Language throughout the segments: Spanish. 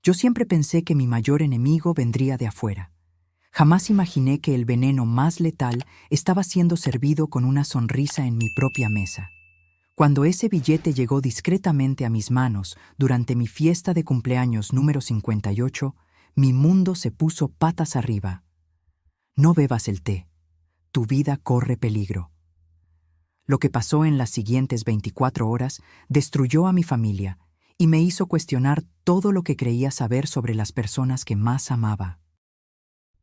Yo siempre pensé que mi mayor enemigo vendría de afuera. Jamás imaginé que el veneno más letal estaba siendo servido con una sonrisa en mi propia mesa. Cuando ese billete llegó discretamente a mis manos durante mi fiesta de cumpleaños número 58, mi mundo se puso patas arriba. No bebas el té. Tu vida corre peligro. Lo que pasó en las siguientes 24 horas destruyó a mi familia y me hizo cuestionar todo lo que creía saber sobre las personas que más amaba.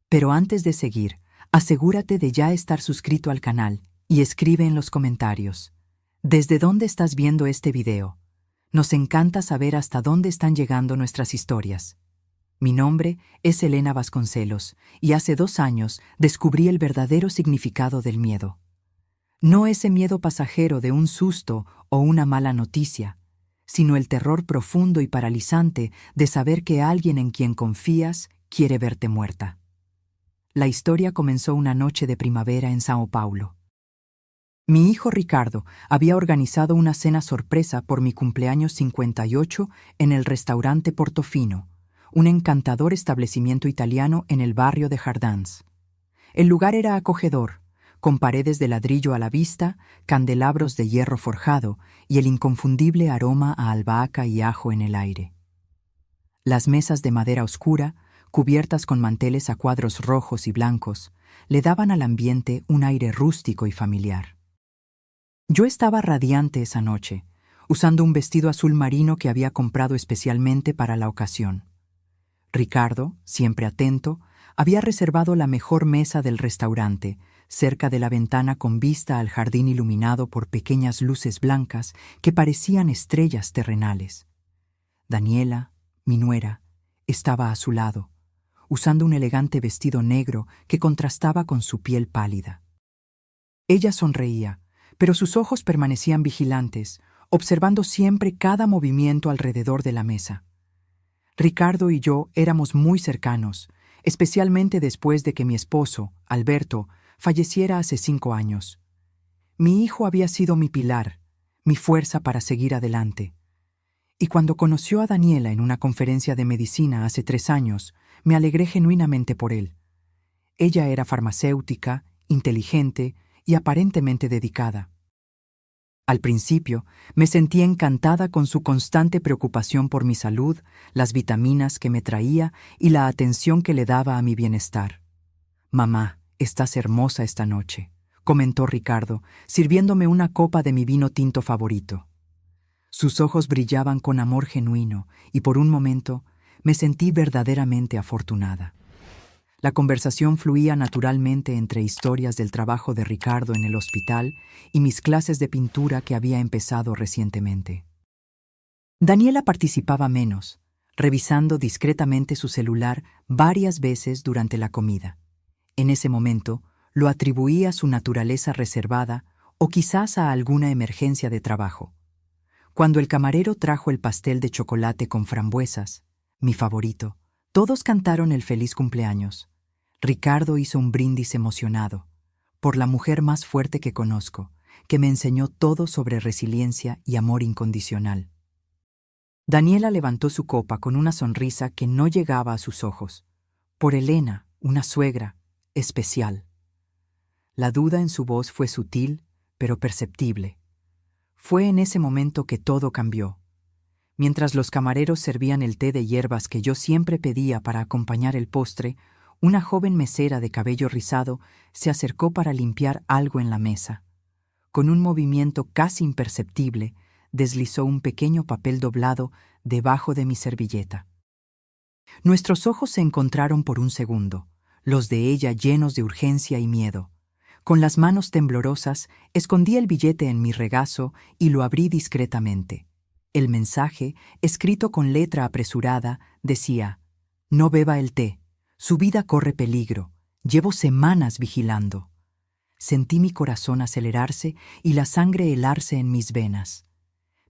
Pero antes de seguir, asegúrate de ya estar suscrito al canal y escribe en los comentarios: ¿desde dónde estás viendo este video? Nos encanta saber hasta dónde están llegando nuestras historias. Mi nombre es Elena Vasconcelos y hace 2 años descubrí el verdadero significado del miedo. No ese miedo pasajero de un susto o una mala noticia, sino el terror profundo y paralizante de saber que alguien en quien confías quiere verte muerta. La historia comenzó una noche de primavera en São Paulo. Mi hijo Ricardo había organizado una cena sorpresa por mi cumpleaños 58 en el restaurante Portofino, un encantador establecimiento italiano en el barrio de Jardins. El lugar era acogedor, con paredes de ladrillo a la vista, candelabros de hierro forjado y el inconfundible aroma a albahaca y ajo en el aire. Las mesas de madera oscura, cubiertas con manteles a cuadros rojos y blancos, le daban al ambiente un aire rústico y familiar. Yo estaba radiante esa noche, usando un vestido azul marino que había comprado especialmente para la ocasión. Ricardo, siempre atento, había reservado la mejor mesa del restaurante, cerca de la ventana con vista al jardín iluminado por pequeñas luces blancas que parecían estrellas terrenales. Daniela, mi nuera, estaba a su lado, usando un elegante vestido negro que contrastaba con su piel pálida. Ella sonreía, pero sus ojos permanecían vigilantes, observando siempre cada movimiento alrededor de la mesa. Ricardo y yo éramos muy cercanos, especialmente después de que mi esposo, Alberto, falleciera hace 5 años. Mi hijo había sido mi pilar, mi fuerza para seguir adelante. Y cuando conoció a Daniela en una conferencia de medicina hace 3 años, me alegré genuinamente por él. Ella era farmacéutica, inteligente y aparentemente dedicada. Al principio, me sentí encantada con su constante preocupación por mi salud, las vitaminas que me traía y la atención que le daba a mi bienestar. «Mamá, estás hermosa esta noche», comentó Ricardo, sirviéndome una copa de mi vino tinto favorito. Sus ojos brillaban con amor genuino y por un momento me sentí verdaderamente afortunada. La conversación fluía naturalmente entre historias del trabajo de Ricardo en el hospital y mis clases de pintura que había empezado recientemente. Daniela participaba menos, revisando discretamente su celular varias veces durante la comida. En ese momento, lo atribuía a su naturaleza reservada o quizás a alguna emergencia de trabajo. Cuando el camarero trajo el pastel de chocolate con frambuesas, mi favorito, todos cantaron el feliz cumpleaños. Ricardo hizo un brindis emocionado, por la mujer más fuerte que conozco, que me enseñó todo sobre resiliencia y amor incondicional. Daniela levantó su copa con una sonrisa que no llegaba a sus ojos. Por Elena, una suegra especial. La duda en su voz fue sutil, pero perceptible. Fue en ese momento que todo cambió. Mientras los camareros servían el té de hierbas que yo siempre pedía para acompañar el postre, una joven mesera de cabello rizado se acercó para limpiar algo en la mesa. Con un movimiento casi imperceptible, deslizó un pequeño papel doblado debajo de mi servilleta. Nuestros ojos se encontraron por un segundo, los de ella llenos de urgencia y miedo. Con las manos temblorosas, escondí el billete en mi regazo y lo abrí discretamente. El mensaje, escrito con letra apresurada, decía: «No beba el té. Su vida corre peligro. Llevo semanas vigilando». Sentí mi corazón acelerarse y la sangre helarse en mis venas.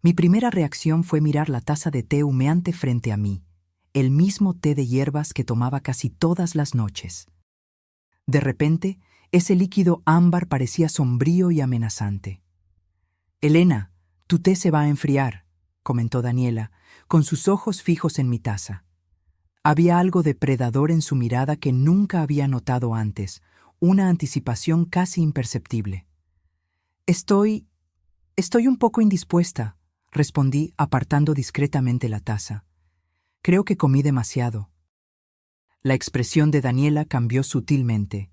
Mi primera reacción fue mirar la taza de té humeante frente a mí, el mismo té de hierbas que tomaba casi todas las noches. De repente, ese líquido ámbar parecía sombrío y amenazante. «Elena, tu té se va a enfriar», comentó Daniela, con sus ojos fijos en mi taza. Había algo depredador en su mirada que nunca había notado antes, una anticipación casi imperceptible. Estoy un poco indispuesta, respondí apartando discretamente la taza. Creo que comí demasiado. La expresión de Daniela cambió sutilmente.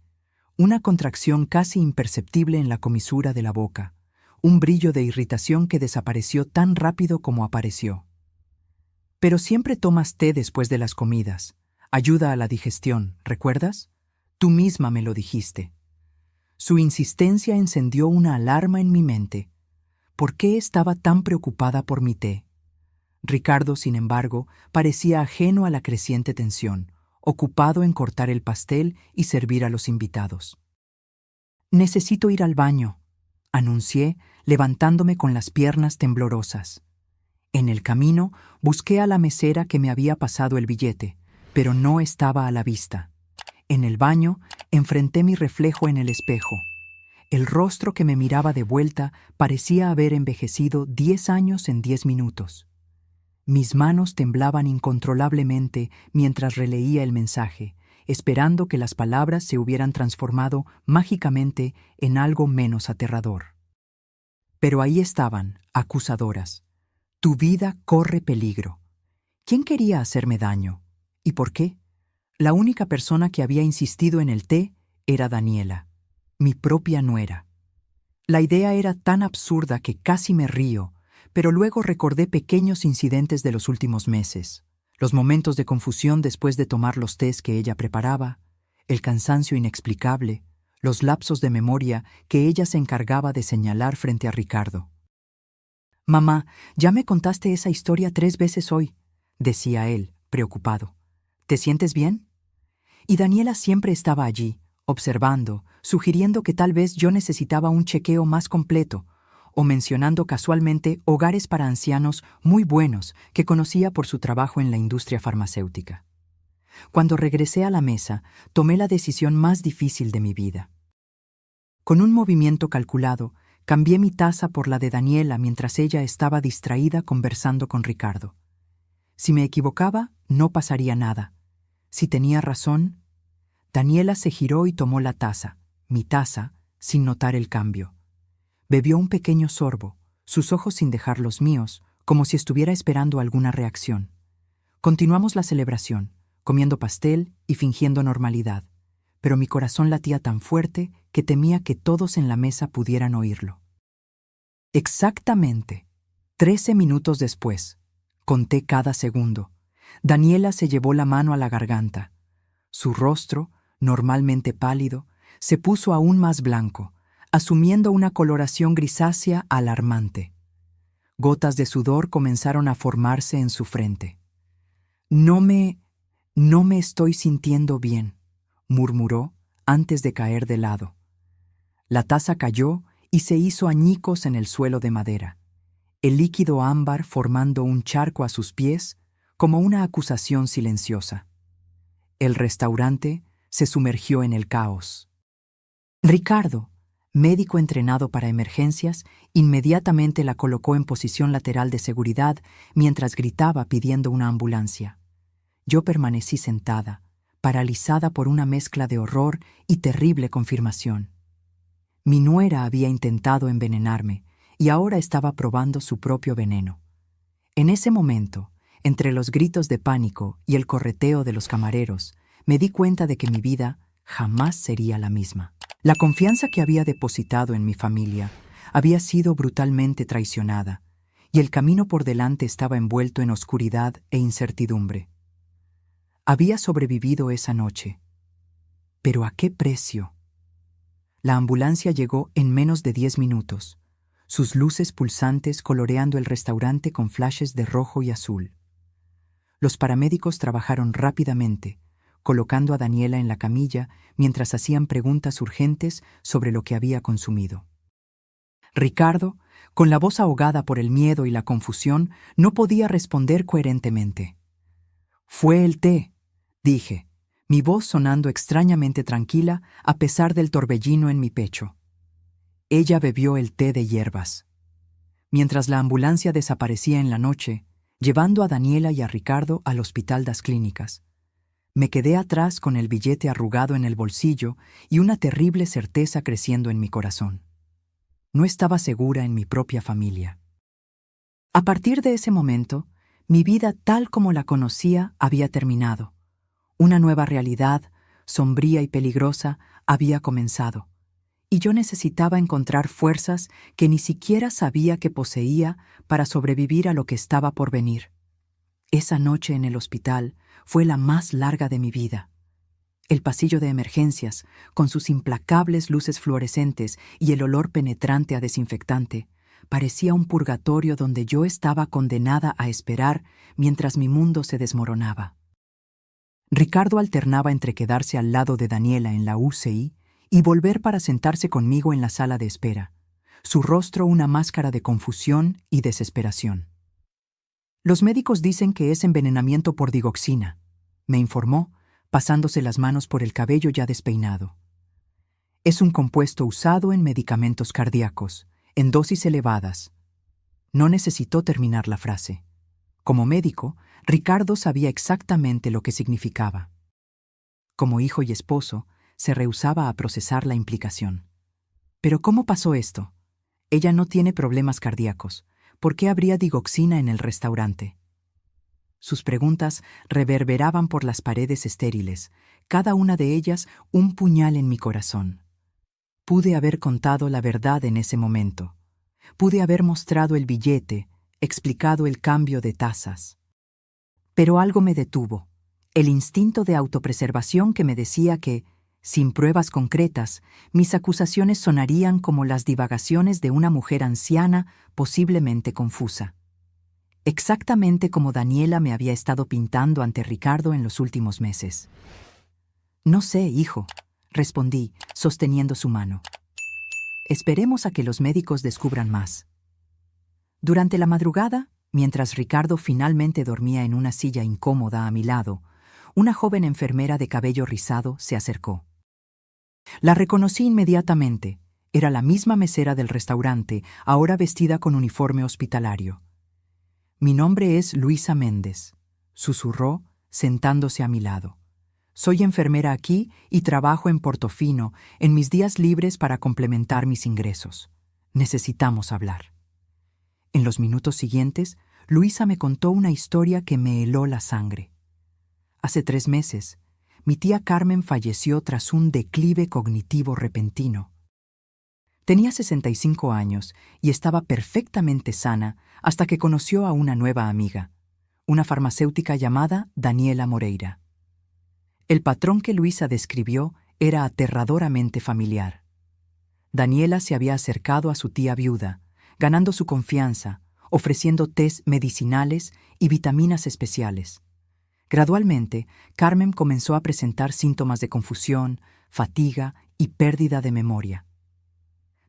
Una contracción casi imperceptible en la comisura de la boca, un brillo de irritación que desapareció tan rápido como apareció. Pero siempre tomas té después de las comidas. Ayuda a la digestión, ¿recuerdas? Tú misma me lo dijiste. Su insistencia encendió una alarma en mi mente. ¿Por qué estaba tan preocupada por mi té? Ricardo, sin embargo, parecía ajeno a la creciente tensión, ocupado en cortar el pastel y servir a los invitados. «Necesito ir al baño», anuncié, levantándome con las piernas temblorosas. En el camino busqué a la mesera que me había pasado el billete, pero no estaba a la vista. En el baño enfrenté mi reflejo en el espejo. El rostro que me miraba de vuelta parecía haber envejecido 10 años en 10 minutos. Mis manos temblaban incontrolablemente mientras releía el mensaje, esperando que las palabras se hubieran transformado mágicamente en algo menos aterrador. Pero ahí estaban, acusadoras. Tu vida corre peligro. ¿Quién quería hacerme daño? ¿Y por qué? La única persona que había insistido en el té era Daniela, mi propia nuera. La idea era tan absurda que casi me río, pero luego recordé pequeños incidentes de los últimos meses, los momentos de confusión después de tomar los tés que ella preparaba, el cansancio inexplicable, los lapsos de memoria que ella se encargaba de señalar frente a Ricardo. «Mamá, ya me contaste esa historia 3 veces hoy», decía él, preocupado. «¿Te sientes bien?» Y Daniela siempre estaba allí, observando, sugiriendo que tal vez yo necesitaba un chequeo más completo, o mencionando casualmente hogares para ancianos muy buenos que conocía por su trabajo en la industria farmacéutica. Cuando regresé a la mesa, tomé la decisión más difícil de mi vida. Con un movimiento calculado, cambié mi taza por la de Daniela mientras ella estaba distraída conversando con Ricardo. Si me equivocaba, no pasaría nada. Si tenía razón, Daniela se giró y tomó la taza, mi taza, sin notar el cambio. Bebió un pequeño sorbo, sus ojos sin dejar los míos, como si estuviera esperando alguna reacción. Continuamos la celebración, comiendo pastel y fingiendo normalidad, pero mi corazón latía tan fuerte que temía que todos en la mesa pudieran oírlo. Exactamente 13 minutos después, conté cada segundo, Daniela se llevó la mano a la garganta. Su rostro, normalmente pálido, se puso aún más blanco, asumiendo una coloración grisácea alarmante. Gotas de sudor comenzaron a formarse en su frente. No me estoy sintiendo bien», murmuró antes de caer de lado. La taza cayó y se hizo añicos en el suelo de madera, el líquido ámbar formando un charco a sus pies como una acusación silenciosa. El restaurante se sumergió en el caos. Ricardo, médico entrenado para emergencias, inmediatamente la colocó en posición lateral de seguridad mientras gritaba pidiendo una ambulancia. Yo permanecí sentada, paralizada por una mezcla de horror y terrible confirmación. Mi nuera había intentado envenenarme y ahora estaba probando su propio veneno. En ese momento, entre los gritos de pánico y el correteo de los camareros, me di cuenta de que mi vida jamás sería la misma. La confianza que había depositado en mi familia había sido brutalmente traicionada, y el camino por delante estaba envuelto en oscuridad e incertidumbre. Había sobrevivido esa noche, pero ¿a qué precio? La ambulancia llegó en menos de 10 minutos, sus luces pulsantes coloreando el restaurante con flashes de rojo y azul. Los paramédicos trabajaron rápidamente, colocando a Daniela en la camilla mientras hacían preguntas urgentes sobre lo que había consumido. Ricardo, con la voz ahogada por el miedo y la confusión, no podía responder coherentemente. «Fue el té», dije, mi voz sonando extrañamente tranquila a pesar del torbellino en mi pecho. Ella bebió el té de hierbas. Mientras la ambulancia desaparecía en la noche, llevando a Daniela y a Ricardo al Hospital das Clínicas, Me quedé atrás con el billete arrugado en el bolsillo y una terrible certeza creciendo en mi corazón. No estaba segura en mi propia familia. A partir de ese momento, mi vida tal como la conocía había terminado. Una nueva realidad, sombría y peligrosa, había comenzado, y yo necesitaba encontrar fuerzas que ni siquiera sabía que poseía para sobrevivir a lo que estaba por venir. Esa noche en el hospital fue la más larga de mi vida. El pasillo de emergencias, con sus implacables luces fluorescentes y el olor penetrante a desinfectante, parecía un purgatorio donde yo estaba condenada a esperar mientras mi mundo se desmoronaba. Ricardo alternaba entre quedarse al lado de Daniela en la UCI y volver para sentarse conmigo en la sala de espera, su rostro una máscara de confusión y desesperación. Los médicos dicen que es envenenamiento por digoxina, me informó, pasándose las manos por el cabello ya despeinado. Es un compuesto usado en medicamentos cardíacos, en dosis elevadas. No necesitó terminar la frase. Como médico, Ricardo sabía exactamente lo que significaba. Como hijo y esposo, se rehusaba a procesar la implicación. ¿Pero cómo pasó esto? Ella no tiene problemas cardíacos. ¿Por qué habría digoxina en el restaurante? Sus preguntas reverberaban por las paredes estériles, cada una de ellas un puñal en mi corazón. Pude haber contado la verdad en ese momento. Pude haber mostrado el billete, explicado el cambio de tazas. Pero algo me detuvo, el instinto de autopreservación que me decía que, sin pruebas concretas, mis acusaciones sonarían como las divagaciones de una mujer anciana posiblemente confusa. Exactamente como Daniela me había estado pintando ante Ricardo en los últimos meses. No sé, hijo, respondí, sosteniendo su mano. Esperemos a que los médicos descubran más. Durante la madrugada, mientras Ricardo finalmente dormía en una silla incómoda a mi lado, una joven enfermera de cabello rizado se acercó. La reconocí inmediatamente. Era la misma mesera del restaurante, ahora vestida con uniforme hospitalario. «Mi nombre es Luisa Méndez», susurró, sentándose a mi lado. «Soy enfermera aquí y trabajo en Portofino, en mis días libres para complementar mis ingresos. Necesitamos hablar». En los minutos siguientes, Luisa me contó una historia que me heló la sangre. Hace 3 meses, mi tía Carmen falleció tras un declive cognitivo repentino. Tenía 65 años y estaba perfectamente sana hasta que conoció a una nueva amiga, una farmacéutica llamada Daniela Moreira. El patrón que Luisa describió era aterradoramente familiar. Daniela se había acercado a su tía viuda, ganando su confianza, ofreciendo tés medicinales y vitaminas especiales. Gradualmente, Carmen comenzó a presentar síntomas de confusión, fatiga y pérdida de memoria.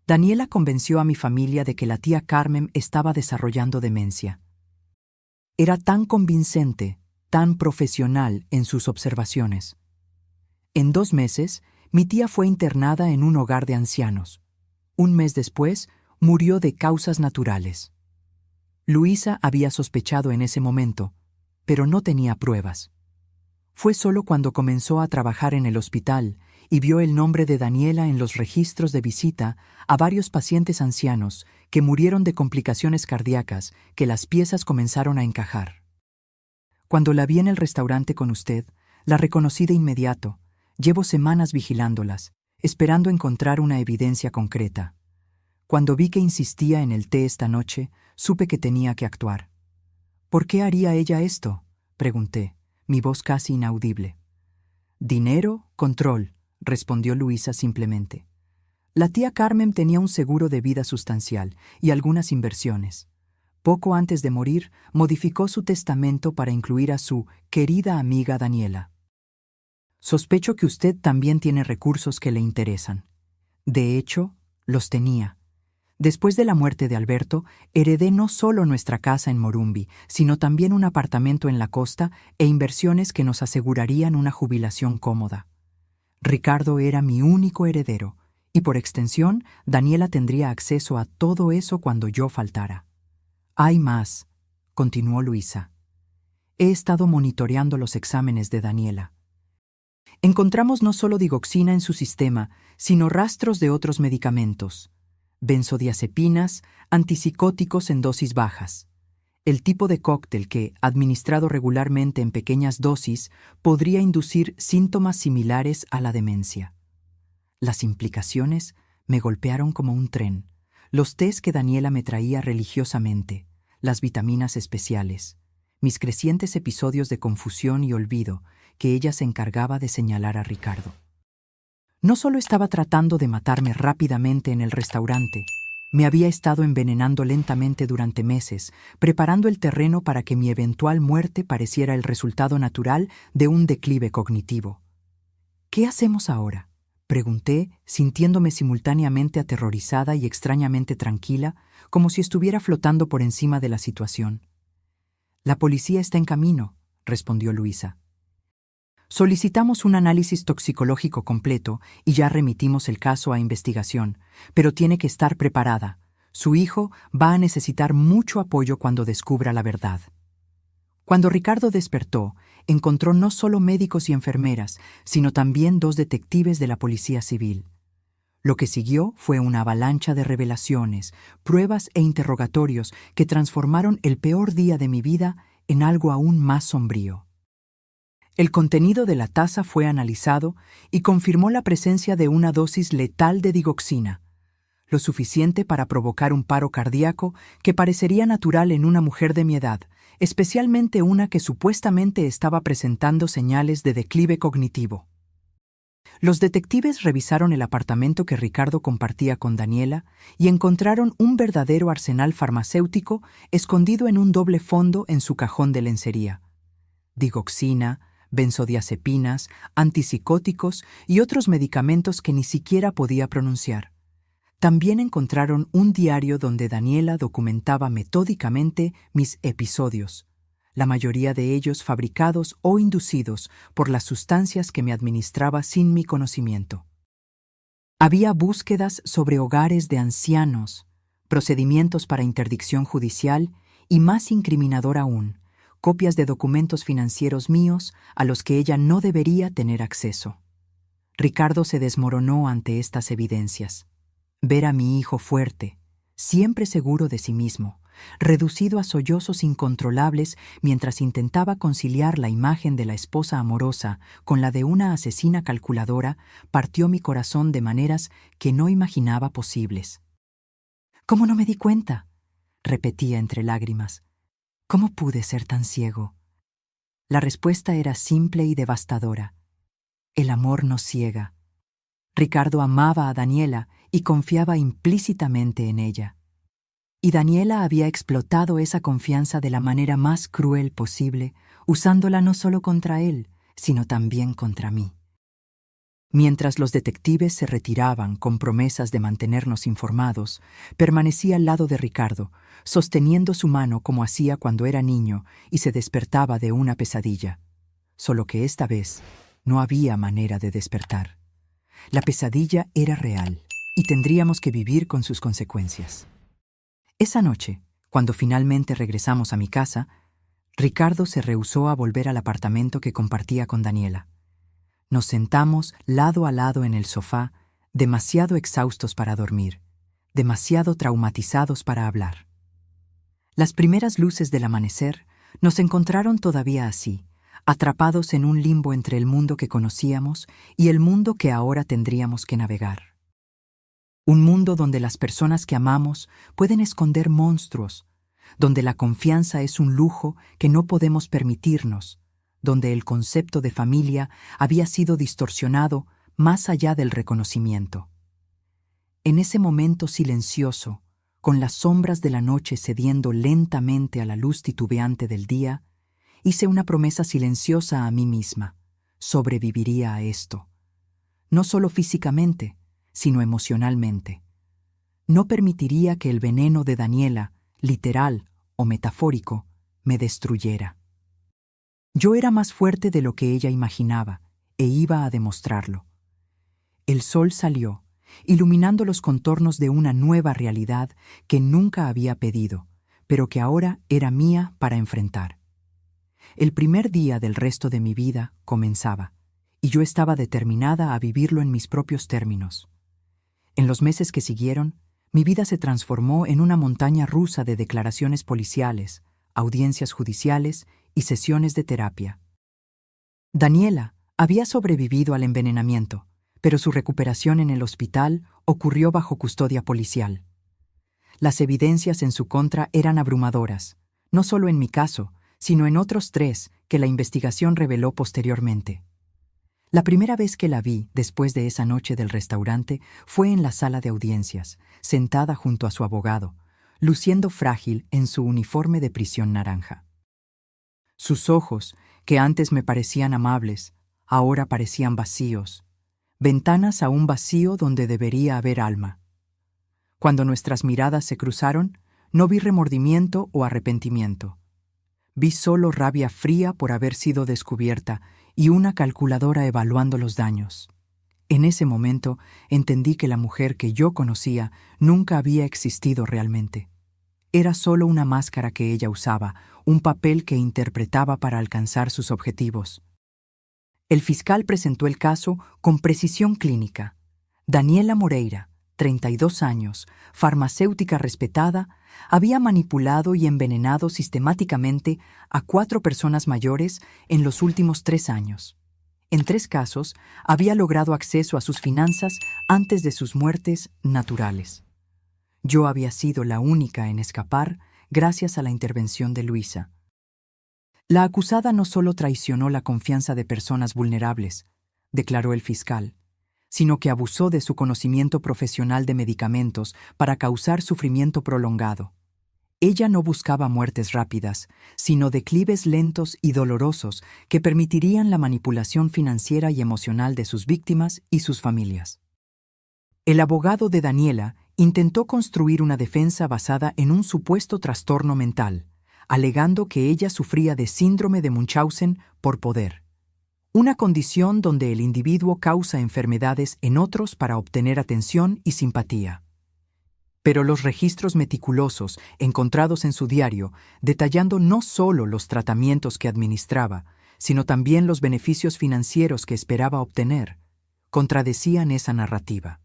Daniela convenció a mi familia de que la tía Carmen estaba desarrollando demencia. Era tan convincente, tan profesional en sus observaciones. En 2 meses, mi tía fue internada en un hogar de ancianos. Un mes después, murió de causas naturales. Luisa había sospechado en ese momento, pero no tenía pruebas. Fue solo cuando comenzó a trabajar en el hospital y vio el nombre de Daniela en los registros de visita a varios pacientes ancianos que murieron de complicaciones cardíacas que las piezas comenzaron a encajar. Cuando la vi en el restaurante con usted, la reconocí de inmediato. Llevo semanas vigilándolas, esperando encontrar una evidencia concreta. Cuando vi que insistía en el té esta noche, supe que tenía que actuar. ¿Por qué haría ella esto?, pregunté, mi voz casi inaudible. «Dinero, control», respondió Luisa simplemente. La tía Carmen tenía un seguro de vida sustancial y algunas inversiones. Poco antes de morir, modificó su testamento para incluir a su querida amiga Daniela. Sospecho que usted también tiene recursos que le interesan. De hecho, los tenía. Después de la muerte de Alberto, heredé no solo nuestra casa en Morumbi, sino también un apartamento en la costa e inversiones que nos asegurarían una jubilación cómoda. Ricardo era mi único heredero, y por extensión, Daniela tendría acceso a todo eso cuando yo faltara. «Hay más», continuó Luisa. «He estado monitoreando los exámenes de Daniela. Encontramos no solo digoxina en su sistema, sino rastros de otros medicamentos: benzodiazepinas, antipsicóticos en dosis bajas. El tipo de cóctel que, administrado regularmente en pequeñas dosis, podría inducir síntomas similares a la demencia. Las implicaciones me golpearon como un tren. Los tés que Daniela me traía religiosamente, las vitaminas especiales, mis crecientes episodios de confusión y olvido que ella se encargaba de señalar a Ricardo. No solo estaba tratando de matarme rápidamente en el restaurante, me había estado envenenando lentamente durante meses, preparando el terreno para que mi eventual muerte pareciera el resultado natural de un declive cognitivo. ¿Qué hacemos ahora?, pregunté, sintiéndome simultáneamente aterrorizada y extrañamente tranquila, como si estuviera flotando por encima de la situación. «La policía está en camino», respondió Luisa. «Solicitamos un análisis toxicológico completo y ya remitimos el caso a investigación, pero tiene que estar preparada. Su hijo va a necesitar mucho apoyo cuando descubra la verdad». Cuando Ricardo despertó, encontró no solo médicos y enfermeras, sino también 2 detectives de la Policía Civil. Lo que siguió fue una avalancha de revelaciones, pruebas e interrogatorios que transformaron el peor día de mi vida en algo aún más sombrío. El contenido de la taza fue analizado y confirmó la presencia de una dosis letal de digoxina, lo suficiente para provocar un paro cardíaco que parecería natural en una mujer de mi edad, especialmente una que supuestamente estaba presentando señales de declive cognitivo. Los detectives revisaron el apartamento que Ricardo compartía con Daniela y encontraron un verdadero arsenal farmacéutico escondido en un doble fondo en su cajón de lencería. Digoxina, benzodiazepinas, antipsicóticos y otros medicamentos que ni siquiera podía pronunciar. También encontraron un diario donde Daniela documentaba metódicamente mis episodios, la mayoría de ellos fabricados o inducidos por las sustancias que me administraba sin mi conocimiento. Había búsquedas sobre hogares de ancianos, procedimientos para interdicción judicial y, más incriminador aún, copias de documentos financieros míos a los que ella no debería tener acceso. Ricardo se desmoronó ante estas evidencias. Ver a mi hijo fuerte, siempre seguro de sí mismo, reducido a sollozos incontrolables mientras intentaba conciliar la imagen de la esposa amorosa con la de una asesina calculadora, partió mi corazón de maneras que no imaginaba posibles. «¿Cómo no me di cuenta?», repetía entre lágrimas. «¿Cómo pude ser tan ciego?». La respuesta era simple y devastadora. El amor nos ciega. Ricardo amaba a Daniela y confiaba implícitamente en ella. Y Daniela había explotado esa confianza de la manera más cruel posible, usándola no solo contra él, sino también contra mí. Mientras los detectives se retiraban con promesas de mantenernos informados, permanecí al lado de Ricardo, sosteniendo su mano como hacía cuando era niño y se despertaba de una pesadilla. Solo que esta vez no había manera de despertar. La pesadilla era real y tendríamos que vivir con sus consecuencias. Esa noche, cuando finalmente regresamos a mi casa, Ricardo se rehusó a volver al apartamento que compartía con Daniela. Nos sentamos lado a lado en el sofá, demasiado exhaustos para dormir, demasiado traumatizados para hablar. Las primeras luces del amanecer nos encontraron todavía así, atrapados en un limbo entre el mundo que conocíamos y el mundo que ahora tendríamos que navegar. Un mundo donde las personas que amamos pueden esconder monstruos, donde la confianza es un lujo que no podemos permitirnos, donde el concepto de familia había sido distorsionado más allá del reconocimiento. En ese momento silencioso, con las sombras de la noche cediendo lentamente a la luz titubeante del día, hice una promesa silenciosa a mí misma: sobreviviría a esto. No solo físicamente, sino emocionalmente. No permitiría que el veneno de Daniela, literal o metafórico, me destruyera. Yo era más fuerte de lo que ella imaginaba, e iba a demostrarlo. El sol salió, iluminando los contornos de una nueva realidad que nunca había pedido, pero que ahora era mía para enfrentar. El primer día del resto de mi vida comenzaba, y yo estaba determinada a vivirlo en mis propios términos. En los meses que siguieron, mi vida se transformó en una montaña rusa de declaraciones policiales, audiencias judiciales y sesiones de terapia. Daniela había sobrevivido al envenenamiento, pero su recuperación en el hospital ocurrió bajo custodia policial. Las evidencias en su contra eran abrumadoras, no solo en mi caso, sino en otros 3 que la investigación reveló posteriormente. La primera vez que la vi, después de esa noche del restaurante, fue en la sala de audiencias, sentada junto a su abogado, luciendo frágil en su uniforme de prisión naranja. Sus ojos, que antes me parecían amables, ahora parecían vacíos, ventanas a un vacío donde debería haber alma. Cuando nuestras miradas se cruzaron, no vi remordimiento o arrepentimiento. Vi solo rabia fría por haber sido descubierta y una calculadora evaluando los daños. En ese momento entendí que la mujer que yo conocía nunca había existido realmente. Era solo una máscara que ella usaba, un papel que interpretaba para alcanzar sus objetivos. El fiscal presentó el caso con precisión clínica. Daniela Moreira, 32 años, farmacéutica respetada, había manipulado y envenenado sistemáticamente a 4 personas mayores en los últimos 3 años. En 3 casos, había logrado acceso a sus finanzas antes de sus muertes naturales. Yo había sido la única en escapar gracias a la intervención de Luisa. La acusada no solo traicionó la confianza de personas vulnerables, declaró el fiscal, sino que abusó de su conocimiento profesional de medicamentos para causar sufrimiento prolongado. Ella no buscaba muertes rápidas, sino declives lentos y dolorosos que permitirían la manipulación financiera y emocional de sus víctimas y sus familias. El abogado de Daniela intentó construir una defensa basada en un supuesto trastorno mental, alegando que ella sufría de síndrome de Munchausen por poder, una condición donde el individuo causa enfermedades en otros para obtener atención y simpatía. Pero los registros meticulosos encontrados en su diario, detallando no solo los tratamientos que administraba, sino también los beneficios financieros que esperaba obtener, contradecían esa narrativa.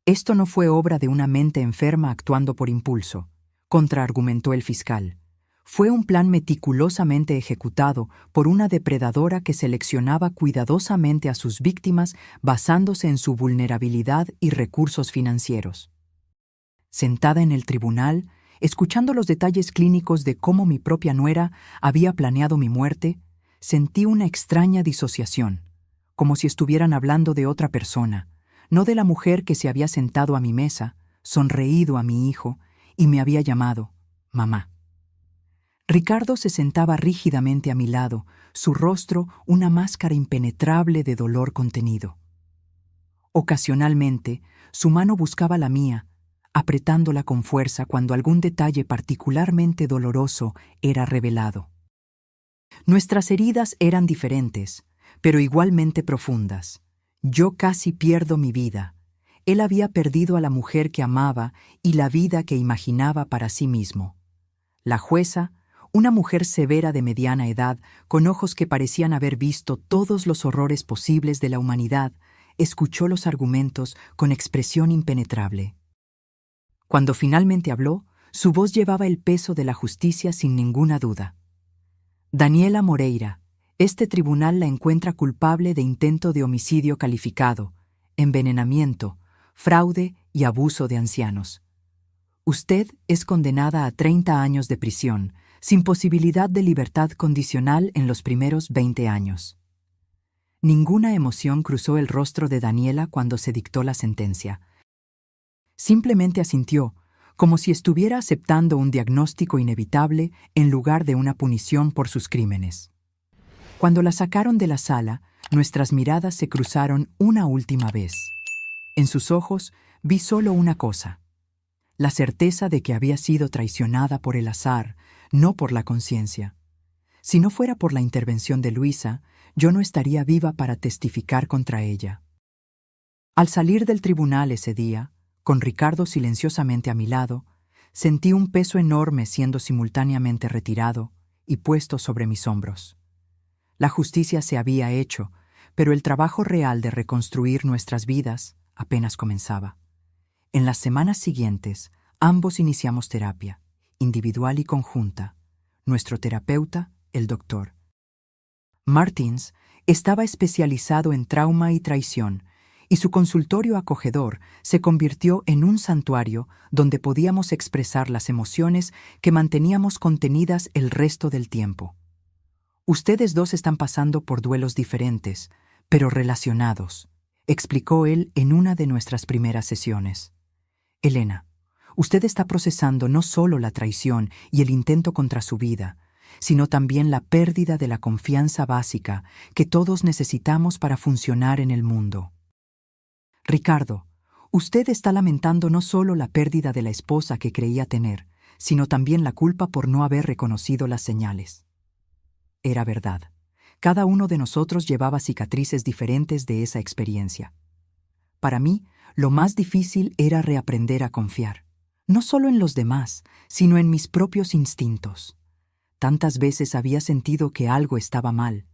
Esto no fue obra de una mente enferma actuando por impulso, contraargumentó el fiscal. Fue un plan meticulosamente ejecutado por una depredadora que seleccionaba cuidadosamente a sus víctimas basándose en su vulnerabilidad y recursos financieros. Sentada en el tribunal, escuchando los detalles clínicos de cómo mi propia nuera había planeado mi muerte, sentí una extraña disociación, como si estuvieran hablando de otra persona, no de la mujer que se había sentado a mi mesa, sonreído a mi hijo y me había llamado mamá. Ricardo se sentaba rígidamente a mi lado, su rostro una máscara impenetrable de dolor contenido. Ocasionalmente, su mano buscaba la mía, apretándola con fuerza cuando algún detalle particularmente doloroso era revelado. Nuestras heridas eran diferentes, pero igualmente profundas. Yo casi pierdo mi vida. Él había perdido a la mujer que amaba y la vida que imaginaba para sí mismo. La jueza, una mujer severa de mediana edad, con ojos que parecían haber visto todos los horrores posibles de la humanidad, escuchó los argumentos con expresión impenetrable. Cuando finalmente habló, su voz llevaba el peso de la justicia sin ninguna duda. Daniela Moreira, este tribunal la encuentra culpable de intento de homicidio calificado, envenenamiento, fraude y abuso de ancianos. Usted es condenada a 30 años de prisión, sin posibilidad de libertad condicional en los primeros 20 años. Ninguna emoción cruzó el rostro de Daniela cuando se dictó la sentencia. Simplemente asintió, como si estuviera aceptando un diagnóstico inevitable en lugar de una punición por sus crímenes. Cuando la sacaron de la sala, nuestras miradas se cruzaron una última vez. En sus ojos vi solo una cosa: la certeza de que había sido traicionada por el azar, no por la conciencia. Si no fuera por la intervención de Luisa, yo no estaría viva para testificar contra ella. Al salir del tribunal ese día, con Ricardo silenciosamente a mi lado, sentí un peso enorme siendo simultáneamente retirado y puesto sobre mis hombros. La justicia se había hecho, pero el trabajo real de reconstruir nuestras vidas apenas comenzaba. En las semanas siguientes, ambos iniciamos terapia, individual y conjunta. Nuestro terapeuta, el Dr. Martins, estaba especializado en trauma y traición, y su consultorio acogedor se convirtió en un santuario donde podíamos expresar las emociones que manteníamos contenidas el resto del tiempo. Ustedes dos están pasando por duelos diferentes, pero relacionados, explicó él en una de nuestras primeras sesiones. Elena, usted está procesando no solo la traición y el intento contra su vida, sino también la pérdida de la confianza básica que todos necesitamos para funcionar en el mundo. Ricardo, usted está lamentando no solo la pérdida de la esposa que creía tener, sino también la culpa por no haber reconocido las señales. Era verdad. Cada uno de nosotros llevaba cicatrices diferentes de esa experiencia. Para mí, lo más difícil era reaprender a confiar, no solo en los demás, sino en mis propios instintos. Tantas veces había sentido que algo estaba mal,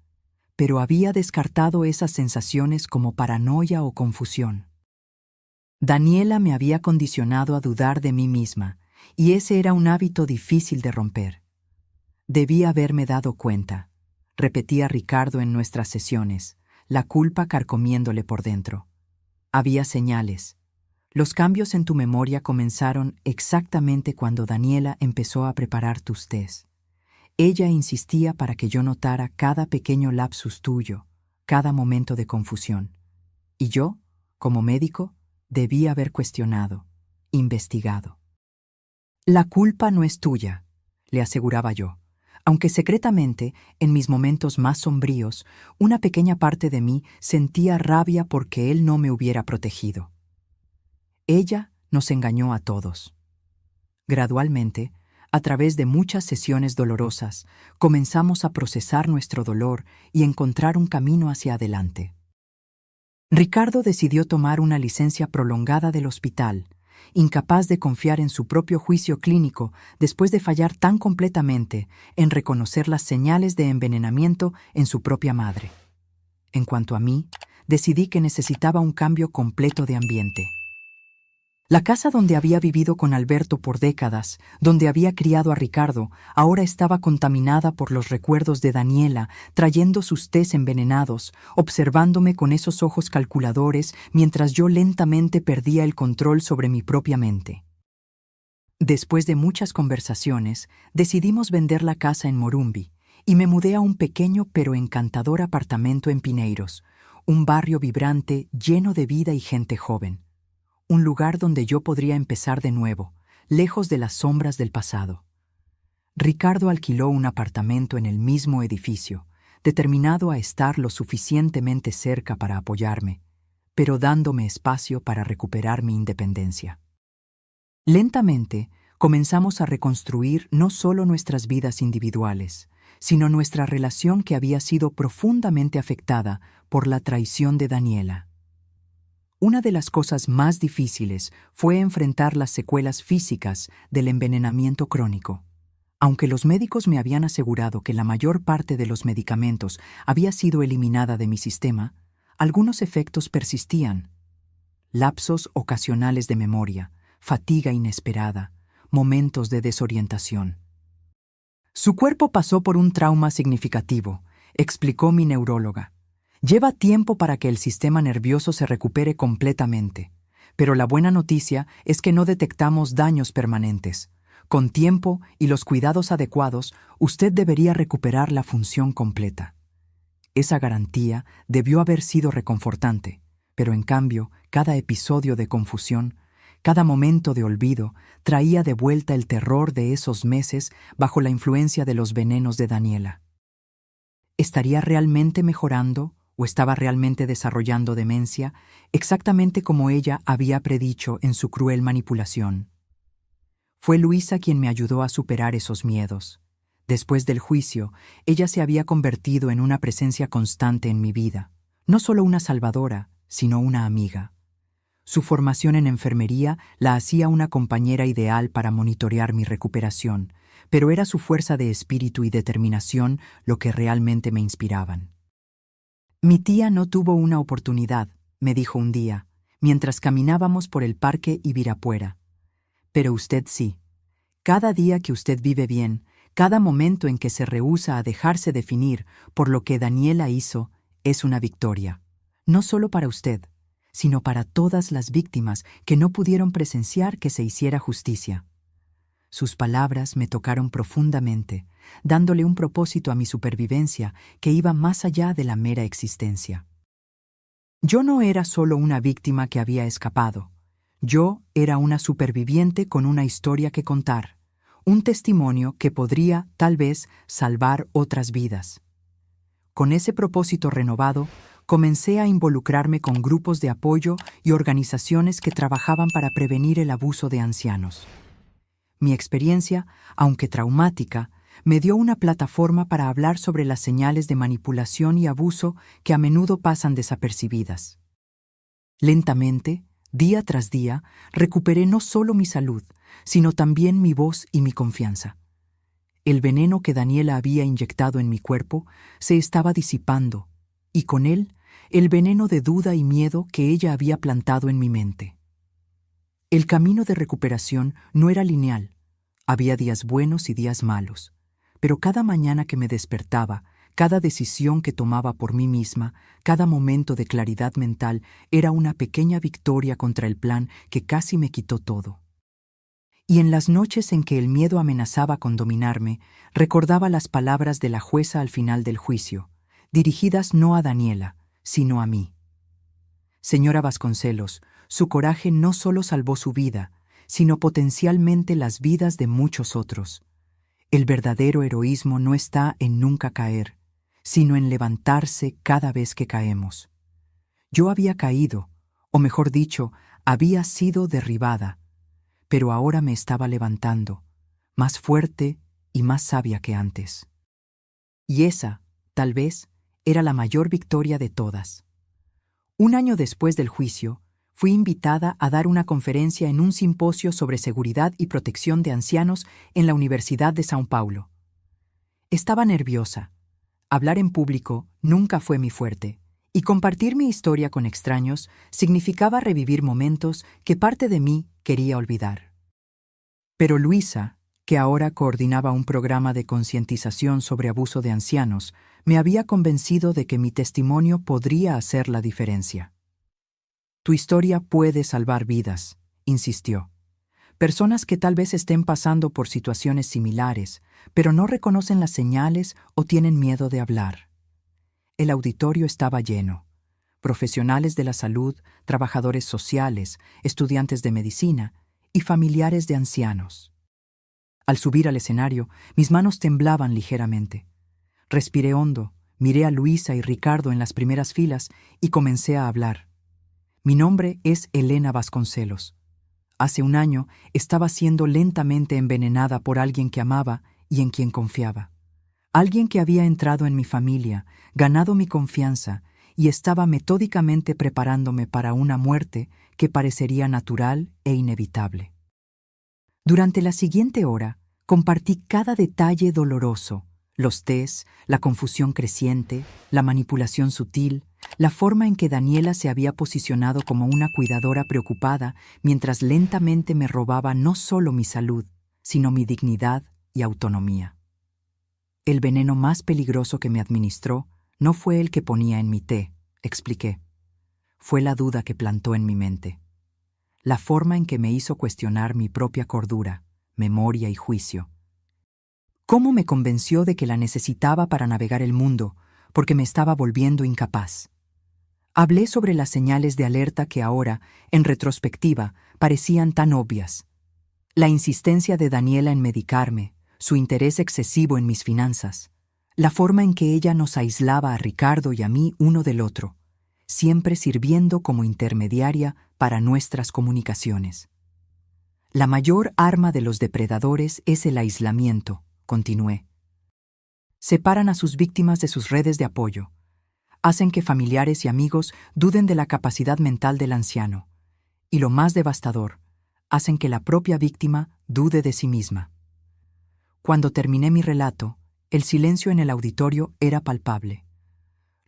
pero había descartado esas sensaciones como paranoia o confusión. Daniela me había condicionado a dudar de mí misma, y ese era un hábito difícil de romper. Debí haberme dado cuenta, repetía Ricardo en nuestras sesiones, la culpa carcomiéndole por dentro. Había señales. Los cambios en tu memoria comenzaron exactamente cuando Daniela empezó a preparar tus tés. Ella insistía para que yo notara cada pequeño lapsus tuyo, cada momento de confusión. Y yo, como médico, debí haber cuestionado, investigado. La culpa no es tuya, le aseguraba yo, aunque secretamente, en mis momentos más sombríos, una pequeña parte de mí sentía rabia porque él no me hubiera protegido. Ella nos engañó a todos. Gradualmente, a través de muchas sesiones dolorosas, comenzamos a procesar nuestro dolor y encontrar un camino hacia adelante. Ricardo decidió tomar una licencia prolongada del hospital, incapaz de confiar en su propio juicio clínico después de fallar tan completamente en reconocer las señales de envenenamiento en su propia madre. En cuanto a mí, decidí que necesitaba un cambio completo de ambiente. La casa donde había vivido con Alberto por décadas, donde había criado a Ricardo, ahora estaba contaminada por los recuerdos de Daniela, trayendo sus tés envenenados, observándome con esos ojos calculadores mientras yo lentamente perdía el control sobre mi propia mente. Después de muchas conversaciones, decidimos vender la casa en Morumbi y me mudé a un pequeño pero encantador apartamento en Pineiros, un barrio vibrante lleno de vida y gente joven. Un lugar donde yo podría empezar de nuevo, lejos de las sombras del pasado. Ricardo alquiló un apartamento en el mismo edificio, determinado a estar lo suficientemente cerca para apoyarme, pero dándome espacio para recuperar mi independencia. Lentamente, comenzamos a reconstruir no solo nuestras vidas individuales, sino nuestra relación que había sido profundamente afectada por la traición de Daniela. Una de las cosas más difíciles fue enfrentar las secuelas físicas del envenenamiento crónico. Aunque los médicos me habían asegurado que la mayor parte de los medicamentos había sido eliminada de mi sistema, algunos efectos persistían. Lapsos ocasionales de memoria, fatiga inesperada, momentos de desorientación. Su cuerpo pasó por un trauma significativo, explicó mi neuróloga. Lleva tiempo para que el sistema nervioso se recupere completamente, pero la buena noticia es que no detectamos daños permanentes. Con tiempo y los cuidados adecuados, usted debería recuperar la función completa. Esa garantía debió haber sido reconfortante, pero en cambio, cada episodio de confusión, cada momento de olvido, traía de vuelta el terror de esos meses bajo la influencia de los venenos de Daniela. ¿Estaría realmente mejorando o estaba realmente desarrollando demencia, exactamente como ella había predicho en su cruel manipulación? Fue Luisa quien me ayudó a superar esos miedos. Después del juicio, ella se había convertido en una presencia constante en mi vida, no solo una salvadora, sino una amiga. Su formación en enfermería la hacía una compañera ideal para monitorear mi recuperación, pero era su fuerza de espíritu y determinación lo que realmente me inspiraban. Mi tía no tuvo una oportunidad, me dijo un día, mientras caminábamos por el parque Ibirapuera. Pero usted sí. Cada día que usted vive bien, cada momento en que se rehúsa a dejarse definir por lo que Daniela hizo, es una victoria. No solo para usted, sino para todas las víctimas que no pudieron presenciar que se hiciera justicia. Sus palabras me tocaron profundamente, dándole un propósito a mi supervivencia que iba más allá de la mera existencia. Yo no era solo una víctima que había escapado. Yo era una superviviente con una historia que contar, un testimonio que podría, tal vez, salvar otras vidas. Con ese propósito renovado, comencé a involucrarme con grupos de apoyo y organizaciones que trabajaban para prevenir el abuso de ancianos. Mi experiencia, aunque traumática, me dio una plataforma para hablar sobre las señales de manipulación y abuso que a menudo pasan desapercibidas. Lentamente, día tras día, recuperé no solo mi salud, sino también mi voz y mi confianza. El veneno que Daniela había inyectado en mi cuerpo se estaba disipando, y con él, el veneno de duda y miedo que ella había plantado en mi mente. El camino de recuperación no era lineal. Había días buenos y días malos, pero cada mañana que me despertaba, cada decisión que tomaba por mí misma, cada momento de claridad mental era una pequeña victoria contra el plan que casi me quitó todo. Y en las noches en que el miedo amenazaba con dominarme, recordaba las palabras de la jueza al final del juicio, dirigidas no a Daniela, sino a mí. Señora Vasconcelos, su coraje no solo salvó su vida, sino potencialmente las vidas de muchos otros. El verdadero heroísmo no está en nunca caer, sino en levantarse cada vez que caemos. Yo había caído, o mejor dicho, había sido derribada, pero ahora me estaba levantando, más fuerte y más sabia que antes. Y esa, tal vez, era la mayor victoria de todas. Un año después del juicio, fui invitada a dar una conferencia en un simposio sobre seguridad y protección de ancianos en la Universidad de São Paulo. Estaba nerviosa. Hablar en público nunca fue mi fuerte, y compartir mi historia con extraños significaba revivir momentos que parte de mí quería olvidar. Pero Luisa, que ahora coordinaba un programa de concientización sobre abuso de ancianos, me había convencido de que mi testimonio podría hacer la diferencia. Tu historia puede salvar vidas, insistió. Personas que tal vez estén pasando por situaciones similares, pero no reconocen las señales o tienen miedo de hablar. El auditorio estaba lleno. Profesionales de la salud, trabajadores sociales, estudiantes de medicina y familiares de ancianos. Al subir al escenario, mis manos temblaban ligeramente. Respiré hondo, miré a Luisa y Ricardo en las primeras filas y comencé a hablar. Mi nombre es Elena Vasconcelos. Hace un año estaba siendo lentamente envenenada por alguien que amaba y en quien confiaba. Alguien que había entrado en mi familia, ganado mi confianza y estaba metódicamente preparándome para una muerte que parecería natural e inevitable. Durante la siguiente hora, compartí cada detalle doloroso: los tés, la confusión creciente, la manipulación sutil, la forma en que Daniela se había posicionado como una cuidadora preocupada mientras lentamente me robaba no solo mi salud, sino mi dignidad y autonomía. El veneno más peligroso que me administró no fue el que ponía en mi té, expliqué. Fue la duda que plantó en mi mente. La forma en que me hizo cuestionar mi propia cordura, memoria y juicio. ¿Cómo me convenció de que la necesitaba para navegar el mundo, porque me estaba volviendo incapaz? Hablé sobre las señales de alerta que ahora, en retrospectiva, parecían tan obvias. La insistencia de Daniela en medicarme, su interés excesivo en mis finanzas, la forma en que ella nos aislaba a Ricardo y a mí uno del otro, siempre sirviendo como intermediaria para nuestras comunicaciones. La mayor arma de los depredadores es el aislamiento, continué. Separan a sus víctimas de sus redes de apoyo. Hacen que familiares y amigos duden de la capacidad mental del anciano. Y lo más devastador, hacen que la propia víctima dude de sí misma. Cuando terminé mi relato, el silencio en el auditorio era palpable.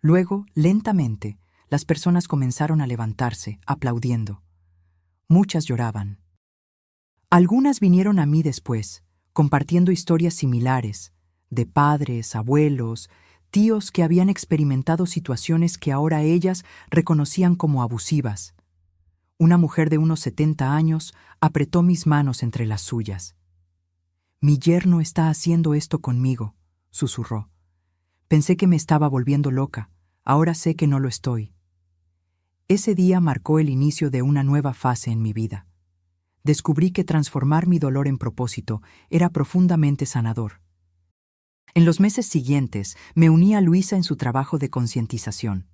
Luego, lentamente, las personas comenzaron a levantarse, aplaudiendo. Muchas lloraban. Algunas vinieron a mí después, compartiendo historias similares, de padres, abuelos, tíos que habían experimentado situaciones que ahora ellas reconocían como abusivas. Una mujer de unos 70 años apretó mis manos entre las suyas. «Mi yerno está haciendo esto conmigo», susurró. «Pensé que me estaba volviendo loca, ahora sé que no lo estoy». Ese día marcó el inicio de una nueva fase en mi vida. Descubrí que transformar mi dolor en propósito era profundamente sanador. En los meses siguientes, me uní a Luisa en su trabajo de concientización.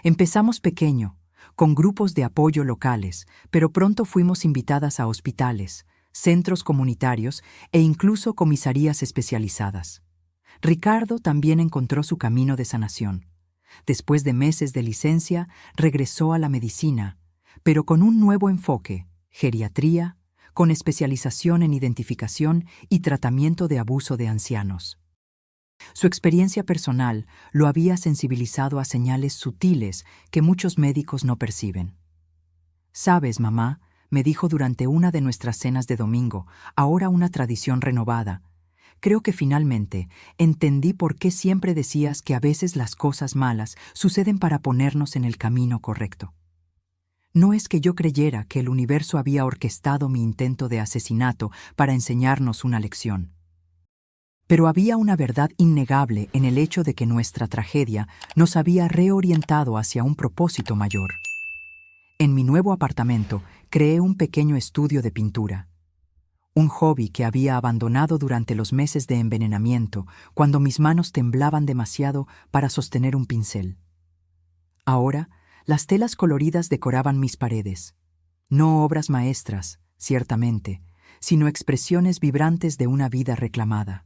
Empezamos pequeño, con grupos de apoyo locales, pero pronto fuimos invitadas a hospitales, centros comunitarios e incluso comisarías especializadas. Ricardo también encontró su camino de sanación. Después de meses de licencia, regresó a la medicina, pero con un nuevo enfoque: geriatría, con especialización en identificación y tratamiento de abuso de ancianos. Su experiencia personal lo había sensibilizado a señales sutiles que muchos médicos no perciben. «Sabes, mamá», me dijo durante una de nuestras cenas de domingo, ahora una tradición renovada, «creo que finalmente entendí por qué siempre decías que a veces las cosas malas suceden para ponernos en el camino correcto». No es que yo creyera que el universo había orquestado mi intento de asesinato para enseñarnos una lección. Pero había una verdad innegable en el hecho de que nuestra tragedia nos había reorientado hacia un propósito mayor. En mi nuevo apartamento creé un pequeño estudio de pintura. Un hobby que había abandonado durante los meses de envenenamiento, cuando mis manos temblaban demasiado para sostener un pincel. Ahora, las telas coloridas decoraban mis paredes. No obras maestras, ciertamente, sino expresiones vibrantes de una vida reclamada.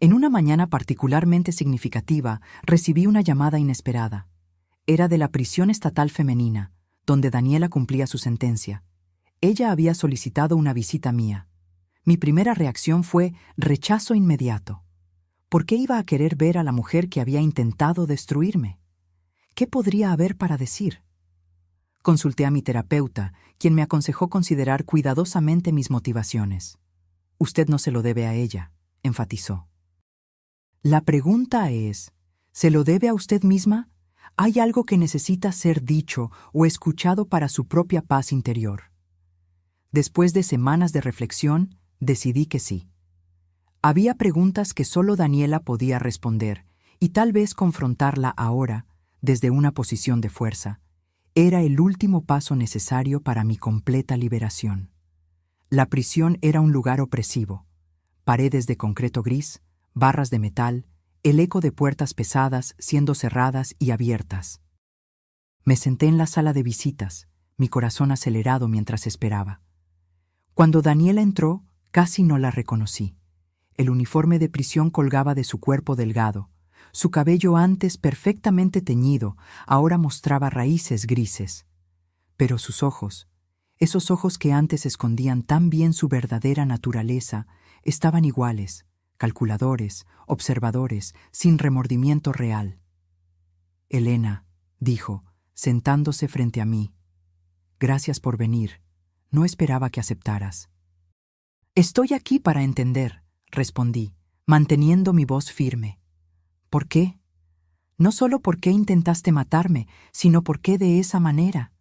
En una mañana particularmente significativa, recibí una llamada inesperada. Era de la prisión estatal femenina, donde Daniela cumplía su sentencia. Ella había solicitado una visita mía. Mi primera reacción fue rechazo inmediato. ¿Por qué iba a querer ver a la mujer que había intentado destruirme? ¿Qué podría haber para decir? Consulté a mi terapeuta, quien me aconsejó considerar cuidadosamente mis motivaciones. «Usted no se lo debe a ella», enfatizó. La pregunta es, ¿se lo debe a usted misma? ¿Hay algo que necesita ser dicho o escuchado para su propia paz interior? Después de semanas de reflexión, decidí que sí. Había preguntas que solo Daniela podía responder, y tal vez confrontarla ahora, desde una posición de fuerza, era el último paso necesario para mi completa liberación. La prisión era un lugar opresivo. Paredes de concreto gris, barras de metal, el eco de puertas pesadas siendo cerradas y abiertas. Me senté en la sala de visitas, mi corazón acelerado mientras esperaba. Cuando Daniela entró, casi no la reconocí. El uniforme de prisión colgaba de su cuerpo delgado. Su cabello, antes perfectamente teñido, ahora mostraba raíces grises. Pero sus ojos, esos ojos que antes escondían tan bien su verdadera naturaleza, estaban iguales, calculadores, observadores, sin remordimiento real. «Elena», dijo, sentándose frente a mí, «gracias por venir. No esperaba que aceptaras». «Estoy aquí para entender», respondí, manteniendo mi voz firme. «¿Por qué? No solo por qué intentaste matarme, sino por qué de esa manera.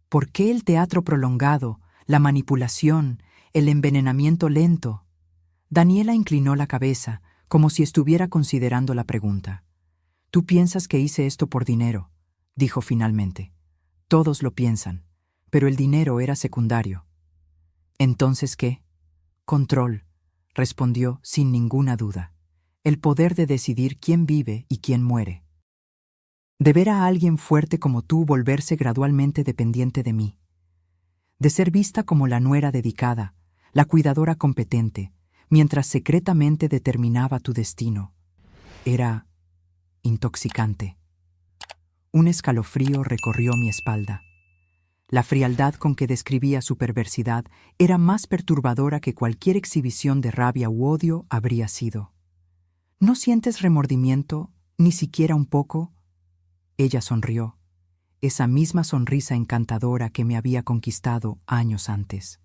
¿Por qué el teatro prolongado, la manipulación, el envenenamiento lento?» Daniela inclinó la cabeza, como si estuviera considerando la pregunta. «Tú piensas que hice esto por dinero», dijo finalmente. «Todos lo piensan, pero el dinero era secundario». «¿Entonces qué?» «Control», respondió sin ninguna duda. «El poder de decidir quién vive y quién muere. De ver a alguien fuerte como tú volverse gradualmente dependiente de mí. De ser vista como la nuera dedicada, la cuidadora competente, mientras secretamente determinaba tu destino. Era intoxicante». Un escalofrío recorrió mi espalda. La frialdad con que describía su perversidad era más perturbadora que cualquier exhibición de rabia u odio habría sido. «¿No sientes remordimiento, ni siquiera un poco?», Ella sonrió, esa misma sonrisa encantadora que me había conquistado años antes.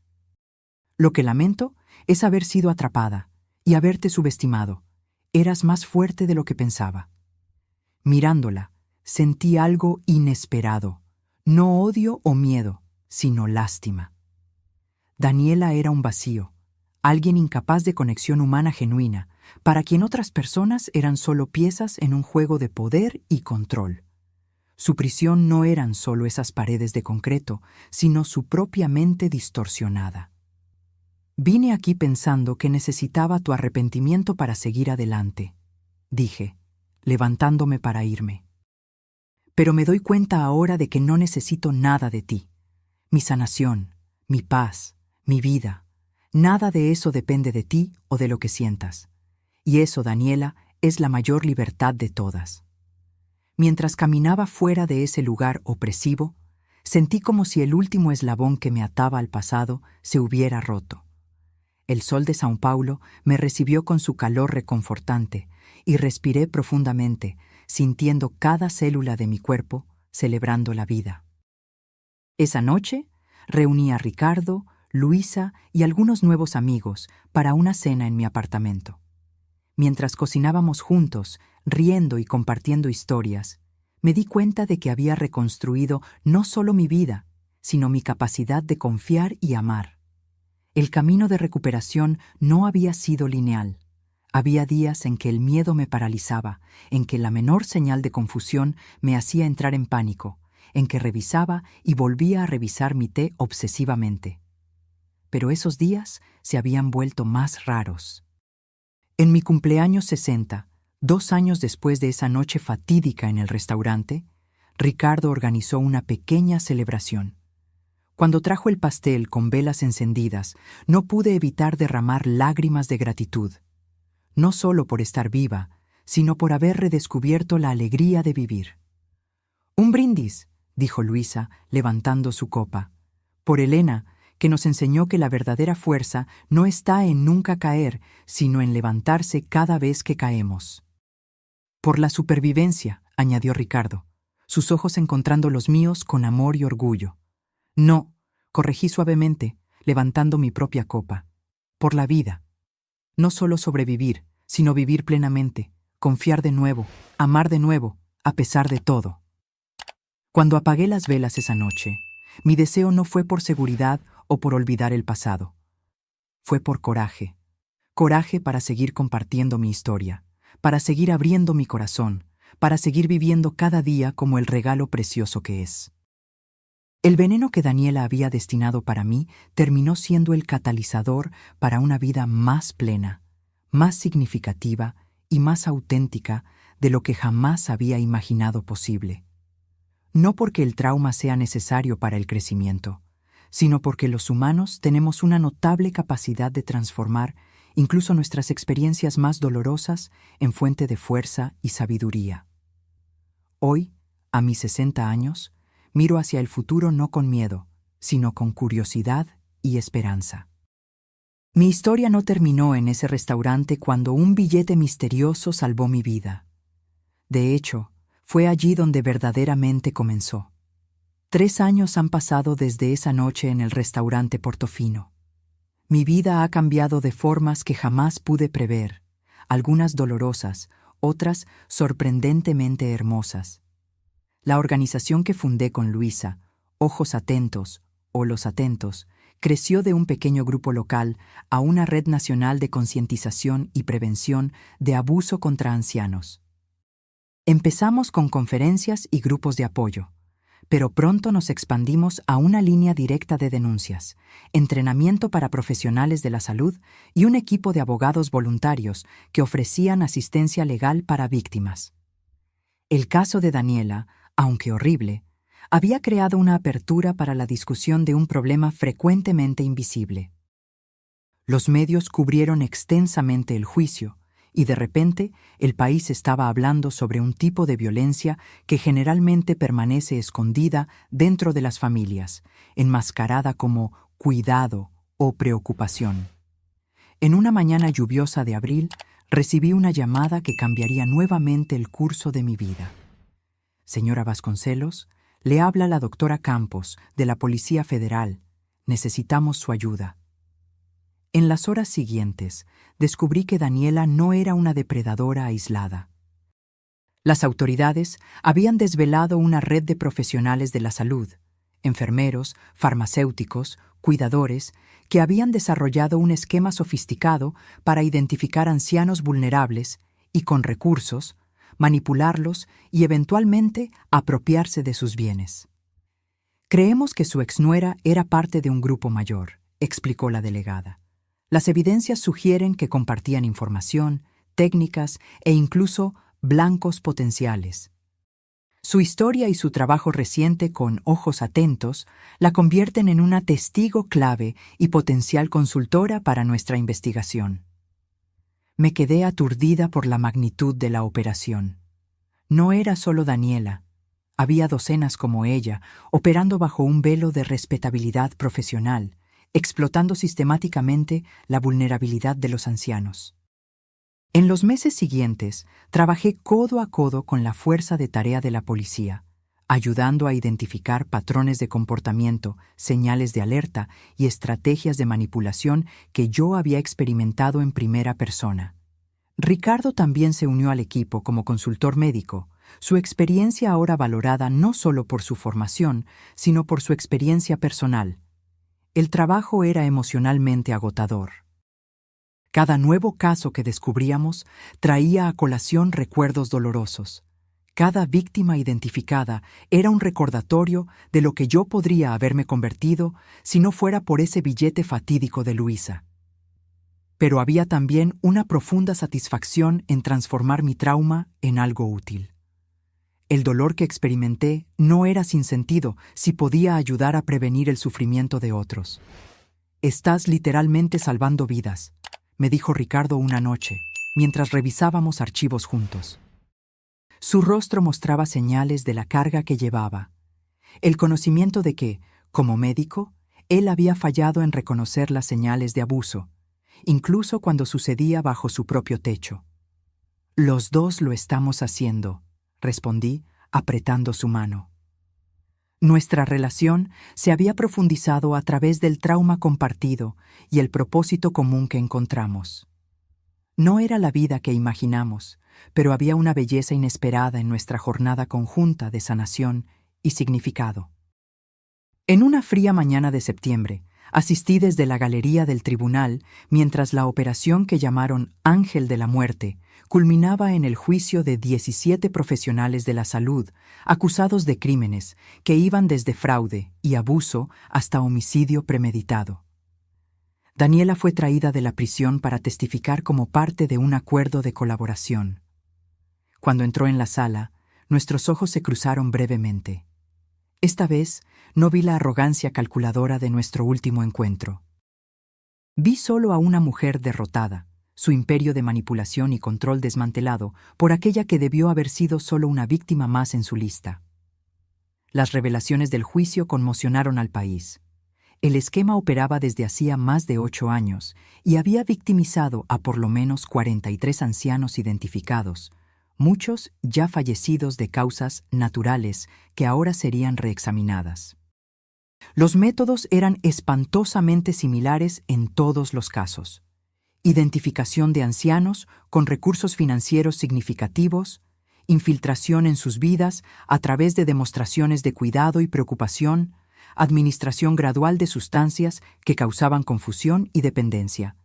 Lo que lamento es haber sido atrapada y haberte subestimado. Eras más fuerte de lo que pensaba. Mirándola, sentí algo inesperado, no odio o miedo, sino lástima. Daniela era un vacío, alguien incapaz de conexión humana genuina, para quien otras personas eran solo piezas en un juego de poder y control. Su prisión no eran solo esas paredes de concreto, sino su propia mente distorsionada. Vine aquí pensando que necesitaba tu arrepentimiento para seguir adelante, dije, levantándome para irme. Pero me doy cuenta ahora de que no necesito nada de ti. Mi sanación, mi paz, mi vida, nada de eso depende de ti o de lo que sientas. Y eso, Daniela, es la mayor libertad de todas. Mientras caminaba fuera de ese lugar opresivo, sentí como si el último eslabón que me ataba al pasado se hubiera roto. El sol de São Paulo me recibió con su calor reconfortante y respiré profundamente, sintiendo cada célula de mi cuerpo celebrando la vida. Esa noche reuní a Ricardo, Luisa y algunos nuevos amigos para una cena en mi apartamento. Mientras cocinábamos juntos, riendo y compartiendo historias, me di cuenta de que había reconstruido no solo mi vida, sino mi capacidad de confiar y amar. El camino de recuperación no había sido lineal. Había días en que el miedo me paralizaba, en que la menor señal de confusión me hacía entrar en pánico, en que revisaba y volvía a revisar mi té obsesivamente. Pero esos días se habían vuelto más raros. En mi cumpleaños 60, 2 años después de esa noche fatídica en el restaurante, Ricardo organizó una pequeña celebración. Cuando trajo el pastel con velas encendidas, no pude evitar derramar lágrimas de gratitud, no solo por estar viva, sino por haber redescubierto la alegría de vivir. «Un brindis», dijo Luisa, levantando su copa, «por Elena, que nos enseñó que la verdadera fuerza no está en nunca caer, sino en levantarse cada vez que caemos». «Por la supervivencia», añadió Ricardo, sus ojos encontrando los míos con amor y orgullo. «No», corregí suavemente, levantando mi propia copa. «Por la vida. No solo sobrevivir, sino vivir plenamente, confiar de nuevo, amar de nuevo, a pesar de todo». Cuando apagué las velas esa noche, mi deseo no fue por seguridad o por olvidar el pasado. Fue por coraje. Coraje para seguir compartiendo mi historia, para seguir abriendo mi corazón, para seguir viviendo cada día como el regalo precioso que es. El veneno que Daniela había destinado para mí terminó siendo el catalizador para una vida más plena, más significativa y más auténtica de lo que jamás había imaginado posible. No porque el trauma sea necesario para el crecimiento, sino porque los humanos tenemos una notable capacidad de transformar incluso nuestras experiencias más dolorosas en fuente de fuerza y sabiduría. Hoy, a mis 60 años, miro hacia el futuro no con miedo, sino con curiosidad y esperanza. Mi historia no terminó en ese restaurante cuando un billete misterioso salvó mi vida. De hecho, fue allí donde verdaderamente comenzó. 3 años han pasado desde esa noche en el restaurante Portofino. Mi vida ha cambiado de formas que jamás pude prever, algunas dolorosas, otras sorprendentemente hermosas. La organización que fundé con Luisa, Ojos Atentos, o Los Atentos, creció de un pequeño grupo local a una red nacional de concientización y prevención de abuso contra ancianos. Empezamos con conferencias y grupos de apoyo, pero pronto nos expandimos a una línea directa de denuncias, entrenamiento para profesionales de la salud y un equipo de abogados voluntarios que ofrecían asistencia legal para víctimas. El caso de Daniela, aunque horrible, había creado una apertura para la discusión de un problema frecuentemente invisible. Los medios cubrieron extensamente el juicio, y de repente el país estaba hablando sobre un tipo de violencia que generalmente permanece escondida dentro de las familias, enmascarada como cuidado o preocupación. En una mañana lluviosa de abril, recibí una llamada que cambiaría nuevamente el curso de mi vida. Señora Vasconcelos, le habla la doctora Campos, de la Policía Federal. Necesitamos su ayuda. En las horas siguientes, descubrí que Daniela no era una depredadora aislada. Las autoridades habían desvelado una red de profesionales de la salud, enfermeros, farmacéuticos, cuidadores, que habían desarrollado un esquema sofisticado para identificar ancianos vulnerables y, con recursos, manipularlos y eventualmente apropiarse de sus bienes. Creemos que su exnuera era parte de un grupo mayor, explicó la delegada. Las evidencias sugieren que compartían información, técnicas e incluso blancos potenciales. Su historia y su trabajo reciente con Ojos Atentos la convierten en una testigo clave y potencial consultora para nuestra investigación. Me quedé aturdida por la magnitud de la operación. No era solo Daniela. Había docenas como ella, operando bajo un velo de respetabilidad profesional, explotando sistemáticamente la vulnerabilidad de los ancianos. En los meses siguientes, trabajé codo a codo con la fuerza de tarea de la policía, ayudando a identificar patrones de comportamiento, señales de alerta y estrategias de manipulación que yo había experimentado en primera persona. Ricardo también se unió al equipo como consultor médico, su experiencia ahora valorada no solo por su formación, sino por su experiencia personal. El trabajo era emocionalmente agotador. Cada nuevo caso que descubríamos traía a colación recuerdos dolorosos. Cada víctima identificada era un recordatorio de lo que yo podría haberme convertido si no fuera por ese billete fatídico de Luisa. Pero había también una profunda satisfacción en transformar mi trauma en algo útil. El dolor que experimenté no era sin sentido si podía ayudar a prevenir el sufrimiento de otros. «Estás literalmente salvando vidas», me dijo Ricardo una noche, mientras revisábamos archivos juntos. Su rostro mostraba señales de la carga que llevaba, el conocimiento de que, como médico, él había fallado en reconocer las señales de abuso, incluso cuando sucedía bajo su propio techo. «Los dos lo estamos haciendo», respondí, apretando su mano. Nuestra relación se había profundizado a través del trauma compartido y el propósito común que encontramos. No era la vida que imaginamos, pero había una belleza inesperada en nuestra jornada conjunta de sanación y significado. En una fría mañana de septiembre, asistí desde la galería del tribunal mientras la operación que llamaron Ángel de la Muerte culminaba en el juicio de 17 profesionales de la salud acusados de crímenes que iban desde fraude y abuso hasta homicidio premeditado. Daniela fue traída de la prisión para testificar como parte de un acuerdo de colaboración. Cuando entró en la sala, nuestros ojos se cruzaron brevemente. Esta vez no vi la arrogancia calculadora de nuestro último encuentro. Vi solo a una mujer derrotada, su imperio de manipulación y control desmantelado por aquella que debió haber sido solo una víctima más en su lista. Las revelaciones del juicio conmocionaron al país. El esquema operaba desde hacía más de 8 años y había victimizado a por lo menos 43 ancianos identificados, muchos ya fallecidos de causas naturales que ahora serían reexaminadas. Los métodos eran espantosamente similares en todos los casos. Identificación de ancianos con recursos financieros significativos, infiltración en sus vidas a través de demostraciones de cuidado y preocupación, administración gradual de sustancias que causaban confusión y dependencia,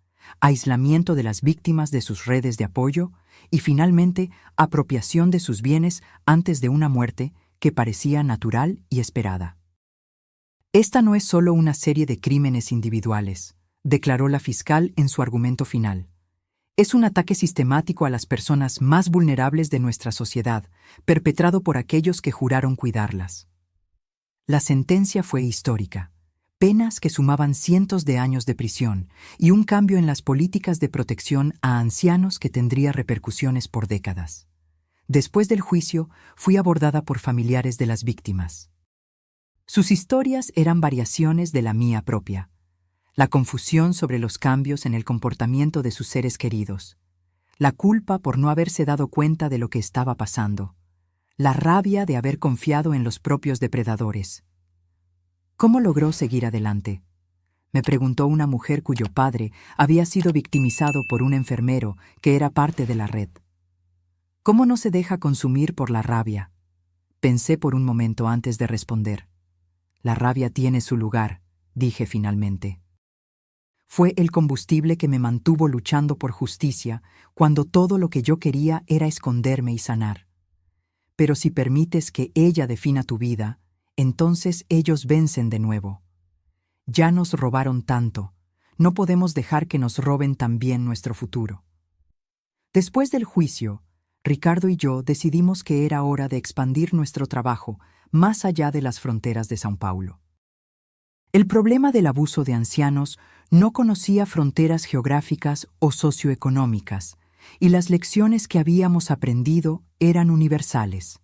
aislamiento de las víctimas de sus redes de apoyo y, finalmente, apropiación de sus bienes antes de una muerte que parecía natural y esperada. Esta no es solo una serie de crímenes individuales, declaró la fiscal en su argumento final. Es un ataque sistemático a las personas más vulnerables de nuestra sociedad, perpetrado por aquellos que juraron cuidarlas. La sentencia fue histórica. Penas que sumaban cientos de años de prisión y un cambio en las políticas de protección a ancianos que tendría repercusiones por décadas. Después del juicio, fui abordada por familiares de las víctimas. Sus historias eran variaciones de la mía propia. La confusión sobre los cambios en el comportamiento de sus seres queridos. La culpa por no haberse dado cuenta de lo que estaba pasando. la rabia de haber confiado en los propios depredadores. ¿Cómo logró seguir adelante? Me preguntó una mujer cuyo padre había sido victimizado por un enfermero que era parte de la red. ¿Cómo no se deja consumir por la rabia? Pensé por un momento antes de responder. La rabia tiene su lugar, dije finalmente. Fue el combustible que me mantuvo luchando por justicia cuando todo lo que yo quería era esconderme y sanar. Pero si permites que ella defina tu vida, entonces ellos vencen de nuevo. Ya nos robaron tanto, no podemos dejar que nos roben también nuestro futuro. Después del juicio, Ricardo y yo decidimos que era hora de expandir nuestro trabajo más allá de las fronteras de São Paulo. El problema del abuso de ancianos no conocía fronteras geográficas o socioeconómicas, y las lecciones que habíamos aprendido eran universales.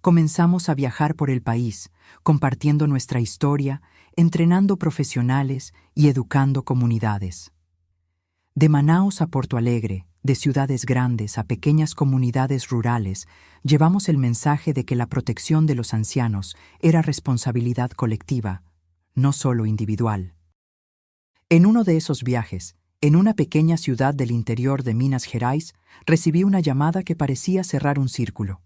Comenzamos a viajar por el país, compartiendo nuestra historia, entrenando profesionales y educando comunidades. De Manaos a Porto Alegre, de ciudades grandes a pequeñas comunidades rurales, llevamos el mensaje de que la protección de los ancianos era responsabilidad colectiva, no solo individual. En uno de esos viajes, en una pequeña ciudad del interior de Minas Gerais, recibí una llamada que parecía cerrar un círculo.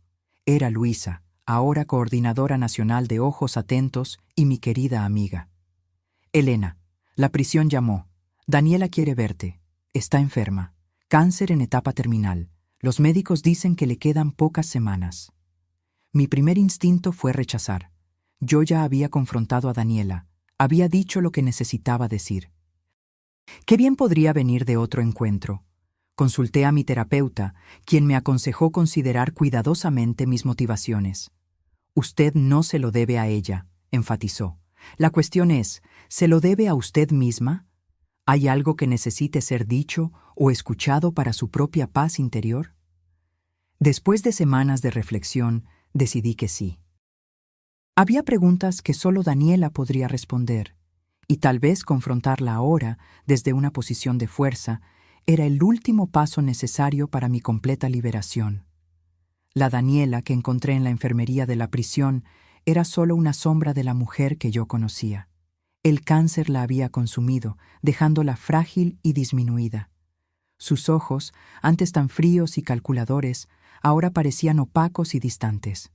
Era Luisa, ahora coordinadora nacional de Ojos Atentos y mi querida amiga. Elena, la prisión llamó. Daniela quiere verte. Está enferma. Cáncer en etapa terminal. Los médicos dicen que le quedan pocas semanas. Mi primer instinto fue rechazar. Yo ya había confrontado a Daniela. Había dicho lo que necesitaba decir. ¿Qué bien podría venir de otro encuentro? Consulté a mi terapeuta, quien me aconsejó considerar cuidadosamente mis motivaciones. Usted no se lo debe a ella, enfatizó. La cuestión es, ¿se lo debe a usted misma? ¿Hay algo que necesite ser dicho o escuchado para su propia paz interior? Después de semanas de reflexión, decidí que sí. Había preguntas que solo Daniela podría responder, y tal vez confrontarla ahora, desde una posición de fuerza, era el último paso necesario para mi completa liberación. La Daniela que encontré en la enfermería de la prisión era solo una sombra de la mujer que yo conocía. El cáncer la había consumido, dejándola frágil y disminuida. Sus ojos, antes tan fríos y calculadores, ahora parecían opacos y distantes.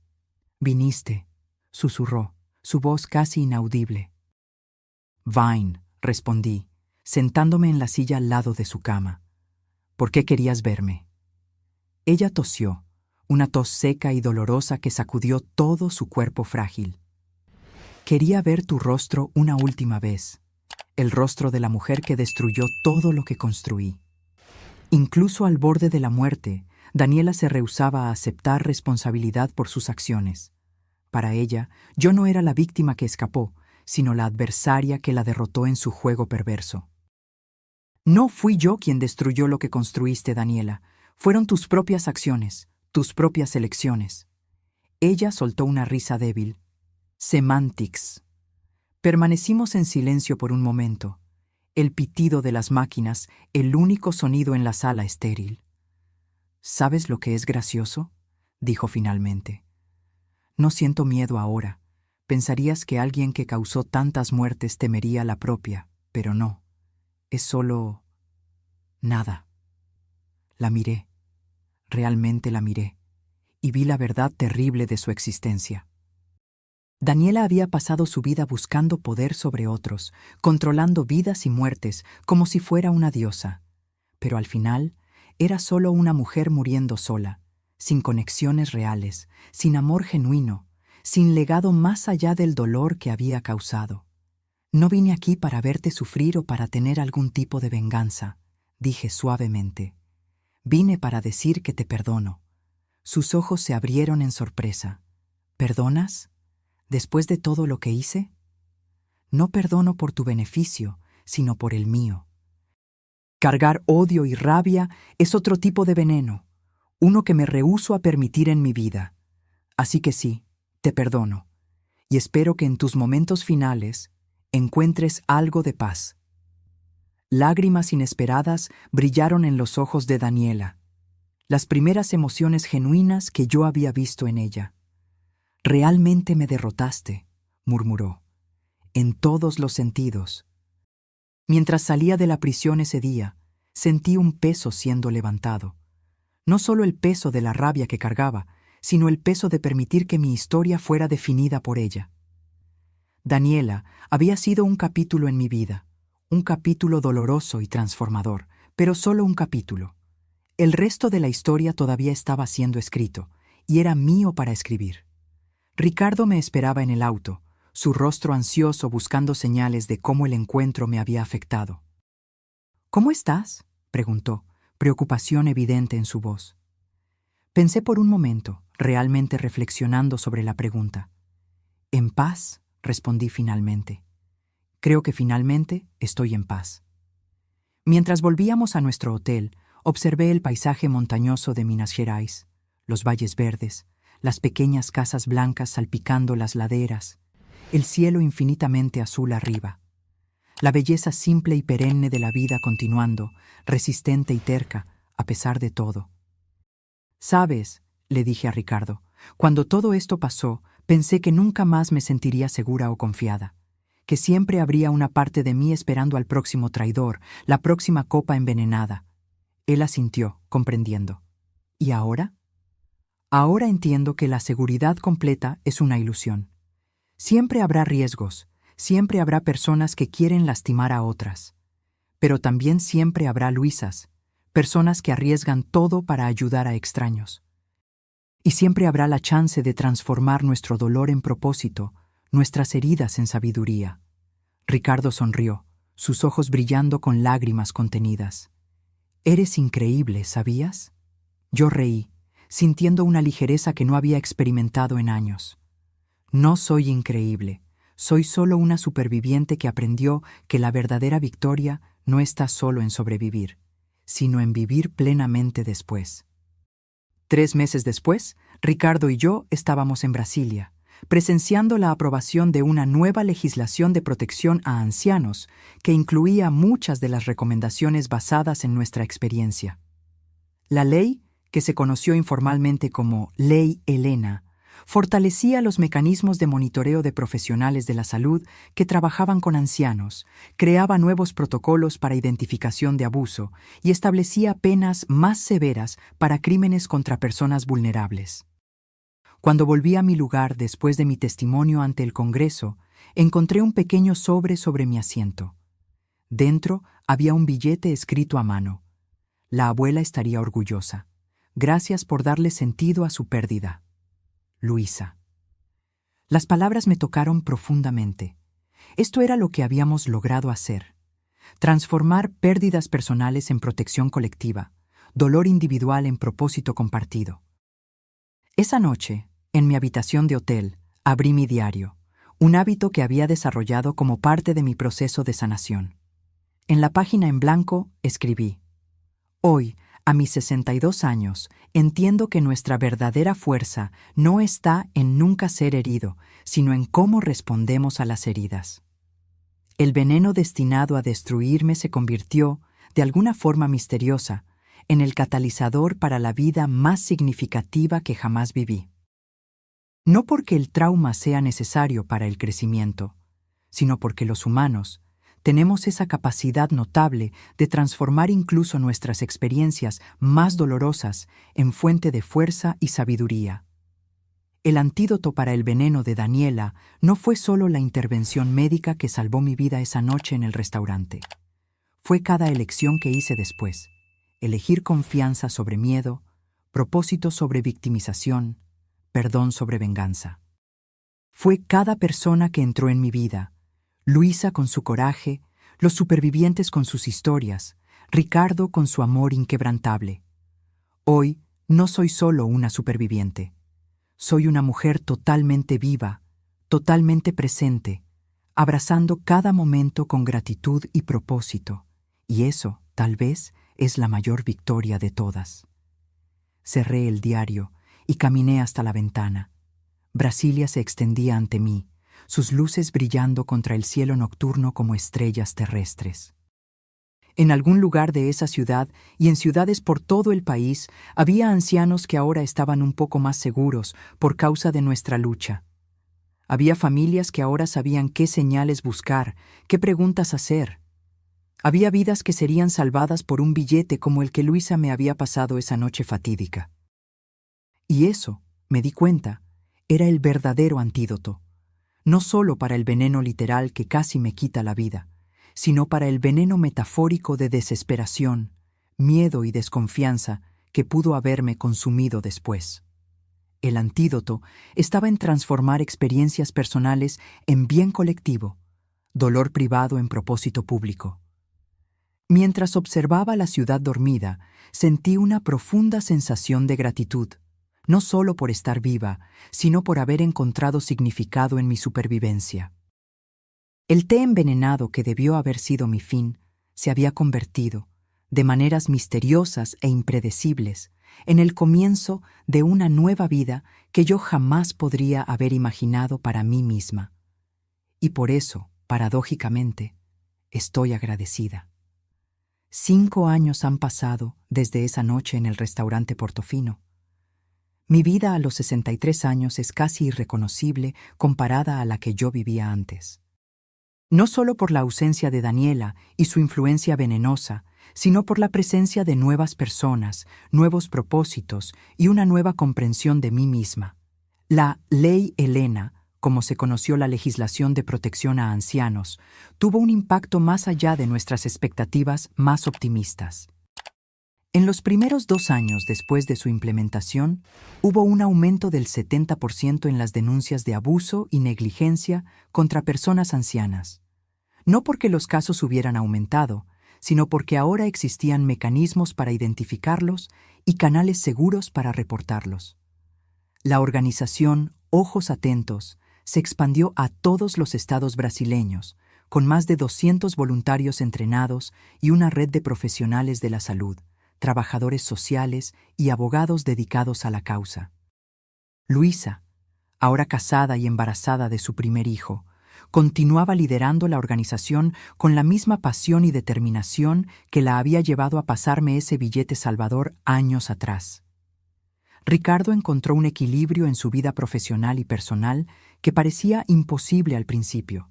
«Viniste», susurró, su voz casi inaudible. «Vine», respondí, sentándome en la silla al lado de su cama. «¿Por qué querías verme?» Ella tosió, una tos seca y dolorosa que sacudió todo su cuerpo frágil. «Quería ver tu rostro una última vez, el rostro de la mujer que destruyó todo lo que construí». Incluso al borde de la muerte, Daniela se rehusaba a aceptar responsabilidad por sus acciones. Para ella, yo no era la víctima que escapó, sino la adversaria que la derrotó en su juego perverso. «No fui yo quien destruyó lo que construiste, Daniela. Fueron tus propias acciones, tus propias elecciones». Ella soltó una risa débil. «Semantics». Permanecimos en silencio por un momento. El pitido de las máquinas, el único sonido en la sala estéril. «¿Sabes lo que es gracioso?», dijo finalmente. «No siento miedo ahora. Pensarías que alguien que causó tantas muertes temería la propia, pero no. Es solo... nada». La miré. Realmente la miré. Y vi la verdad terrible de su existencia. Daniela había pasado su vida buscando poder sobre otros, controlando vidas y muertes como si fuera una diosa. Pero al final, era solo una mujer muriendo sola, sin conexiones reales, sin amor genuino, sin legado más allá del dolor que había causado. «No vine aquí para verte sufrir o para tener algún tipo de venganza», dije suavemente. «Vine para decir que te perdono». Sus ojos se abrieron en sorpresa. «¿Perdonas? ¿Después de todo lo que hice?» «No perdono por tu beneficio, sino por el mío». Cargar odio y rabia es otro tipo de veneno, uno que me rehúso a permitir en mi vida. Así que sí, te perdono, y espero que en tus momentos finales encuentres algo de paz. Lágrimas inesperadas brillaron en los ojos de Daniela. las primeras emociones genuinas que yo había visto en ella. «Realmente me derrotaste», murmuró, «en todos los sentidos». Mientras salía de la prisión ese día, sentí un peso siendo levantado. No solo el peso de la rabia que cargaba, sino el peso de permitir que mi historia fuera definida por ella. Daniela había sido un capítulo en mi vida, un capítulo doloroso y transformador, pero solo un capítulo. El resto de la historia todavía estaba siendo escrito, y era mío para escribir. Ricardo me esperaba en el auto, su rostro ansioso buscando señales de cómo el encuentro me había afectado. «¿Cómo estás?», preguntó, preocupación evidente en su voz. Pensé por un momento, realmente reflexionando sobre la pregunta. «En paz», respondí finalmente. «Creo que finalmente estoy en paz». Mientras volvíamos a nuestro hotel, observé el paisaje montañoso de Minas Gerais, los valles verdes, las pequeñas casas blancas salpicando las laderas, el cielo infinitamente azul arriba. La belleza simple y perenne de la vida continuando, resistente y terca, a pesar de todo. «¿Sabes?», le dije a Ricardo, «cuando todo esto pasó, pensé que nunca más me sentiría segura o confiada, que siempre habría una parte de mí esperando al próximo traidor, la próxima copa envenenada». Él asintió, comprendiendo. «¿Y ahora?». «Ahora entiendo que la seguridad completa es una ilusión. Siempre habrá riesgos, siempre habrá personas que quieren lastimar a otras. Pero también siempre habrá Luisas, personas que arriesgan todo para ayudar a extraños. Y siempre habrá la chance de transformar nuestro dolor en propósito, nuestras heridas en sabiduría». Ricardo sonrió, sus ojos brillando con lágrimas contenidas. «Eres increíble, ¿sabías?». Yo reí, sintiendo una ligereza que no había experimentado en años. «No soy increíble, soy solo una superviviente que aprendió que la verdadera victoria no está solo en sobrevivir, sino en vivir plenamente después». 3 meses después, Ricardo y yo estábamos en Brasilia, presenciando la aprobación de una nueva legislación de protección a ancianos que incluía muchas de las recomendaciones basadas en nuestra experiencia. La ley, que se conoció informalmente como Ley Helena, fortalecía los mecanismos de monitoreo de profesionales de la salud que trabajaban con ancianos, creaba nuevos protocolos para identificación de abuso y establecía penas más severas para crímenes contra personas vulnerables. Cuando volví a mi lugar después de mi testimonio ante el Congreso, encontré un pequeño sobre mi asiento. Dentro había un billete escrito a mano. La abuela estaría orgullosa. Gracias por darle sentido a su pérdida. Luisa. Las palabras me tocaron profundamente. Esto era lo que habíamos logrado hacer. Transformar pérdidas personales en protección colectiva, dolor individual en propósito compartido. Esa noche, en mi habitación de hotel, abrí mi diario, un hábito que había desarrollado como parte de mi proceso de sanación. En la página en blanco escribí: «Hoy, a mis 62 años, entiendo que nuestra verdadera fuerza no está en nunca ser herido, sino en cómo respondemos a las heridas». El veneno destinado a destruirme se convirtió, de alguna forma misteriosa, en el catalizador para la vida más significativa que jamás viví. No porque el trauma sea necesario para el crecimiento, sino porque los humanos tenemos esa capacidad notable de transformar incluso nuestras experiencias más dolorosas en fuente de fuerza y sabiduría. El antídoto para el veneno de Daniela no fue solo la intervención médica que salvó mi vida esa noche en el restaurante. Fue cada elección que hice después. Elegir confianza sobre miedo, propósito sobre victimización, perdón sobre venganza. Fue cada persona que entró en mi vida, Luisa con su coraje, los supervivientes con sus historias, Ricardo con su amor inquebrantable. Hoy no soy solo una superviviente. Soy una mujer totalmente viva, totalmente presente, abrazando cada momento con gratitud y propósito. Y eso, tal vez, es la mayor victoria de todas. Cerré el diario y caminé hasta la ventana. Brasilia se extendía ante mí, sus luces brillando contra el cielo nocturno como estrellas terrestres. En algún lugar de esa ciudad y en ciudades por todo el país había ancianos que ahora estaban un poco más seguros por causa de nuestra lucha. Había familias que ahora sabían qué señales buscar, qué preguntas hacer. Había vidas que serían salvadas por un billete como el que Luisa me había pasado esa noche fatídica. Y eso, me di cuenta, era el verdadero antídoto, no solo para el veneno literal que casi me quita la vida, sino para el veneno metafórico de desesperación, miedo y desconfianza que pudo haberme consumido después. El antídoto estaba en transformar experiencias personales en bien colectivo, dolor privado en propósito público. Mientras observaba la ciudad dormida, sentí una profunda sensación de gratitud, no solo por estar viva, sino por haber encontrado significado en mi supervivencia. El té envenenado que debió haber sido mi fin se había convertido, de maneras misteriosas e impredecibles, en el comienzo de una nueva vida que yo jamás podría haber imaginado para mí misma. Y por eso, paradójicamente, estoy agradecida. 5 años han pasado desde esa noche en el restaurante Portofino. Mi vida a los 63 años es casi irreconocible comparada a la que yo vivía antes. No solo por la ausencia de Daniela y su influencia venenosa, sino por la presencia de nuevas personas, nuevos propósitos y una nueva comprensión de mí misma. La Ley Helena, como se conoció la legislación de protección a ancianos, tuvo un impacto más allá de nuestras expectativas más optimistas. En los primeros 2 años después de su implementación, hubo un aumento del 70% en las denuncias de abuso y negligencia contra personas ancianas. No porque los casos hubieran aumentado, sino porque ahora existían mecanismos para identificarlos y canales seguros para reportarlos. La organización Ojos Atentos se expandió a todos los estados brasileños, con más de 200 voluntarios entrenados y una red de profesionales de la salud, trabajadores sociales y abogados dedicados a la causa. Luisa, ahora casada y embarazada de su primer hijo, continuaba liderando la organización con la misma pasión y determinación que la había llevado a pasarme ese billete salvador años atrás. Ricardo encontró un equilibrio en su vida profesional y personal que parecía imposible al principio.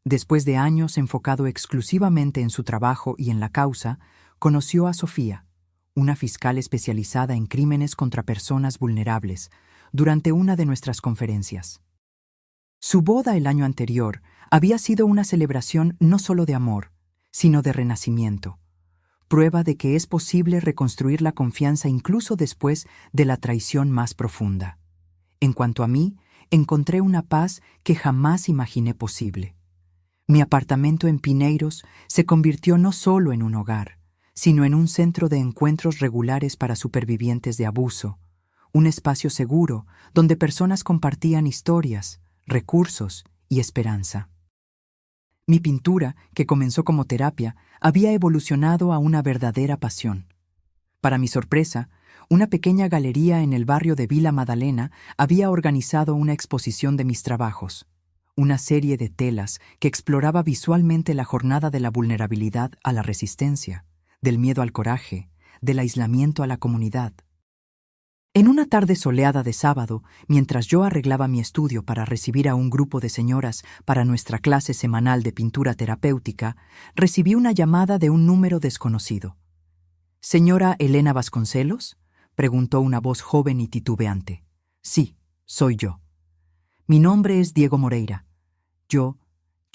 Después de años enfocado exclusivamente en su trabajo y en la causa, conoció a Sofía, una fiscal especializada en crímenes contra personas vulnerables, durante una de nuestras conferencias. Su boda el año anterior había sido una celebración no solo de amor, sino de renacimiento, prueba de que es posible reconstruir la confianza incluso después de la traición más profunda. En cuanto a mí, encontré una paz que jamás imaginé posible. Mi apartamento en Pinheiros se convirtió no solo en un hogar, sino en un centro de encuentros regulares para supervivientes de abuso, un espacio seguro donde personas compartían historias, recursos y esperanza. Mi pintura, que comenzó como terapia, había evolucionado a una verdadera pasión. Para mi sorpresa, una pequeña galería en el barrio de Vila Madalena había organizado una exposición de mis trabajos, una serie de telas que exploraba visualmente la jornada de la vulnerabilidad a la resistencia, del miedo al coraje, del aislamiento a la comunidad. En una tarde soleada de sábado, mientras yo arreglaba mi estudio para recibir a un grupo de señoras para nuestra clase semanal de pintura terapéutica, recibí una llamada de un número desconocido. «¿Señora Elena Vasconcelos?», preguntó una voz joven y titubeante. «Sí, soy yo. Mi nombre es Diego Moreira. Yo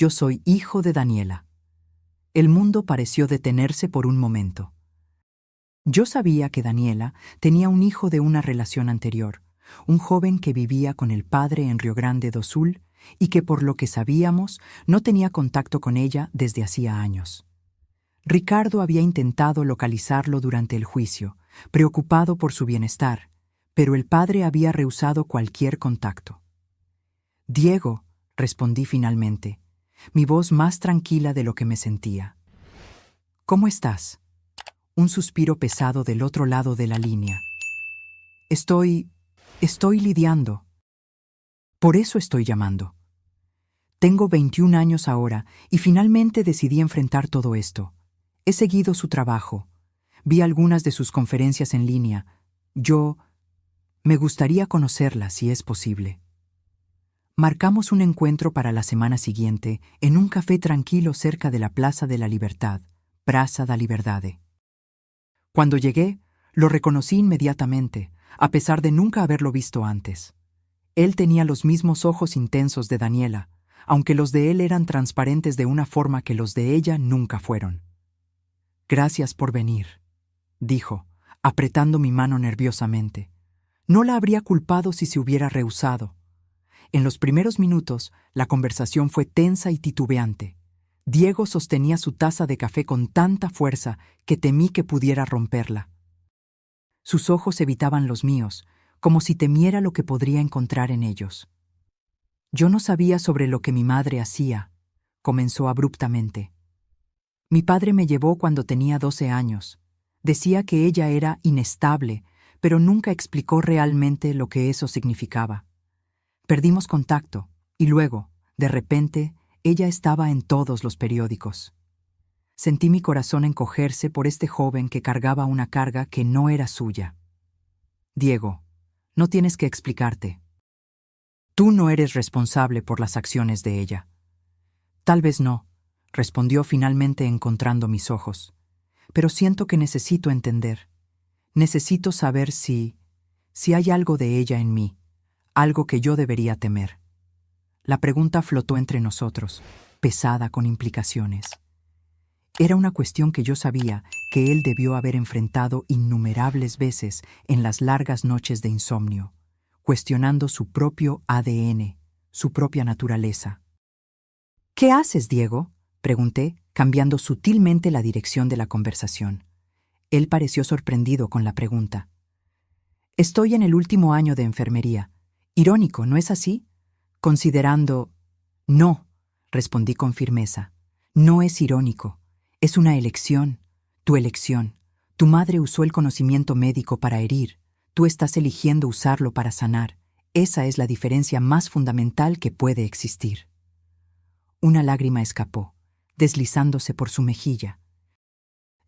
soy hijo de Daniela». El mundo pareció detenerse por un momento. Yo sabía que Daniela tenía un hijo de una relación anterior, un joven que vivía con el padre en Rio Grande do Sul y que, por lo que sabíamos, no tenía contacto con ella desde hacía años. Ricardo había intentado localizarlo durante el juicio, preocupado por su bienestar, pero el padre había rehusado cualquier contacto. «Diego», respondí finalmente, mi voz más tranquila de lo que me sentía. «¿Cómo estás?». Un suspiro pesado del otro lado de la línea. Estoy lidiando. Por eso estoy llamando. Tengo 21 años ahora y finalmente decidí enfrentar todo esto. He seguido su trabajo. Vi algunas de sus conferencias en línea. Me gustaría conocerla si es posible. Marcamos un encuentro para la semana siguiente en un café tranquilo cerca de la Plaza de la Libertad, Praça da Liberdade. Cuando llegué, lo reconocí inmediatamente, a pesar de nunca haberlo visto antes. Él tenía los mismos ojos intensos de Daniela, aunque los de él eran transparentes de una forma que los de ella nunca fueron. «Gracias por venir», dijo, apretando mi mano nerviosamente. No la habría culpado si se hubiera rehusado. En los primeros minutos, la conversación fue tensa y titubeante. Diego sostenía su taza de café con tanta fuerza que temí que pudiera romperla. Sus ojos evitaban los míos, como si temiera lo que podría encontrar en ellos. «Yo no sabía sobre lo que mi madre hacía», comenzó abruptamente. «Mi padre me llevó cuando tenía 12 años. Decía que ella era inestable, pero nunca explicó realmente lo que eso significaba. Perdimos contacto, y luego, de repente, ella estaba en todos los periódicos. Sentí mi corazón encogerse por este joven que cargaba una carga que no era suya. Diego, no tienes que explicarte. Tú no eres responsable por las acciones de ella». «Tal vez no», respondió finalmente encontrando mis ojos. «Pero siento que necesito entender. Necesito saber si hay algo de ella en mí, algo que yo debería temer». La pregunta flotó entre nosotros, pesada con implicaciones. Era una cuestión que yo sabía que él debió haber enfrentado innumerables veces en las largas noches de insomnio, cuestionando su propio ADN, su propia naturaleza. «¿Qué haces, Diego?», pregunté, cambiando sutilmente la dirección de la conversación. Él pareció sorprendido con la pregunta. «Estoy en el último año de enfermería. Irónico, ¿no es así? Considerando...» «No», respondí con firmeza. «No es irónico. Es una elección. Tu elección. Tu madre usó el conocimiento médico para herir. Tú estás eligiendo usarlo para sanar. Esa es la diferencia más fundamental que puede existir». Una lágrima escapó, deslizándose por su mejilla.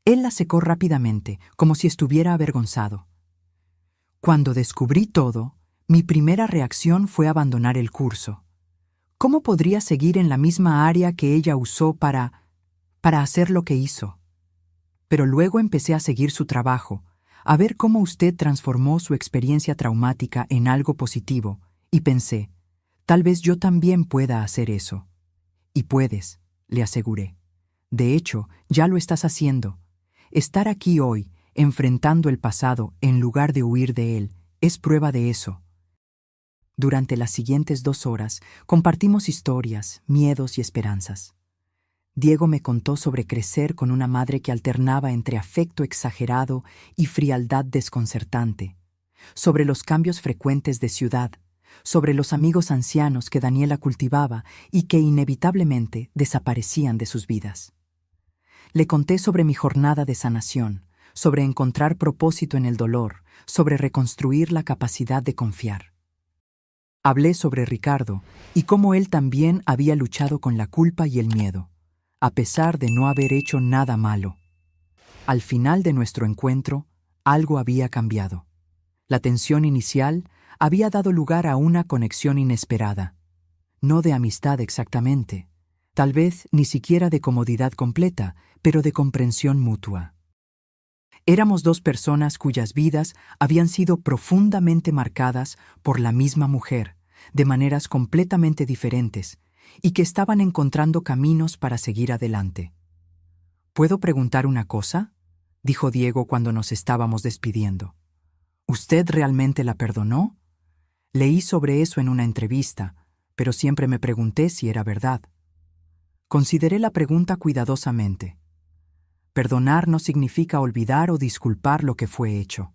Él la secó rápidamente, como si estuviera avergonzado. «Cuando descubrí todo, mi primera reacción fue abandonar el curso. ¿Cómo podría seguir en la misma área que ella usó para hacer lo que hizo? Pero luego empecé a seguir su trabajo, a ver cómo usted transformó su experiencia traumática en algo positivo, y pensé, tal vez yo también pueda hacer eso». «Y puedes», le aseguré. «De hecho, ya lo estás haciendo. Estar aquí hoy, enfrentando el pasado en lugar de huir de él, es prueba de eso». Durante las siguientes 2 horas, compartimos historias, miedos y esperanzas. Diego me contó sobre crecer con una madre que alternaba entre afecto exagerado y frialdad desconcertante, sobre los cambios frecuentes de ciudad, sobre los amigos ancianos que Daniela cultivaba y que inevitablemente desaparecían de sus vidas. Le conté sobre mi jornada de sanación, sobre encontrar propósito en el dolor, sobre reconstruir la capacidad de confiar. Hablé sobre Ricardo y cómo él también había luchado con la culpa y el miedo, a pesar de no haber hecho nada malo. Al final de nuestro encuentro, algo había cambiado. La tensión inicial había dado lugar a una conexión inesperada. No de amistad exactamente, tal vez ni siquiera de comodidad completa, pero de comprensión mutua. Éramos 2 personas cuyas vidas habían sido profundamente marcadas por la misma mujer, de maneras completamente diferentes, y que estaban encontrando caminos para seguir adelante. «¿Puedo preguntar una cosa?», dijo Diego cuando nos estábamos despidiendo. «¿Usted realmente la perdonó? Leí sobre eso en una entrevista, pero siempre me pregunté si era verdad». Consideré la pregunta cuidadosamente. Perdonar no significa olvidar o disculpar lo que fue hecho.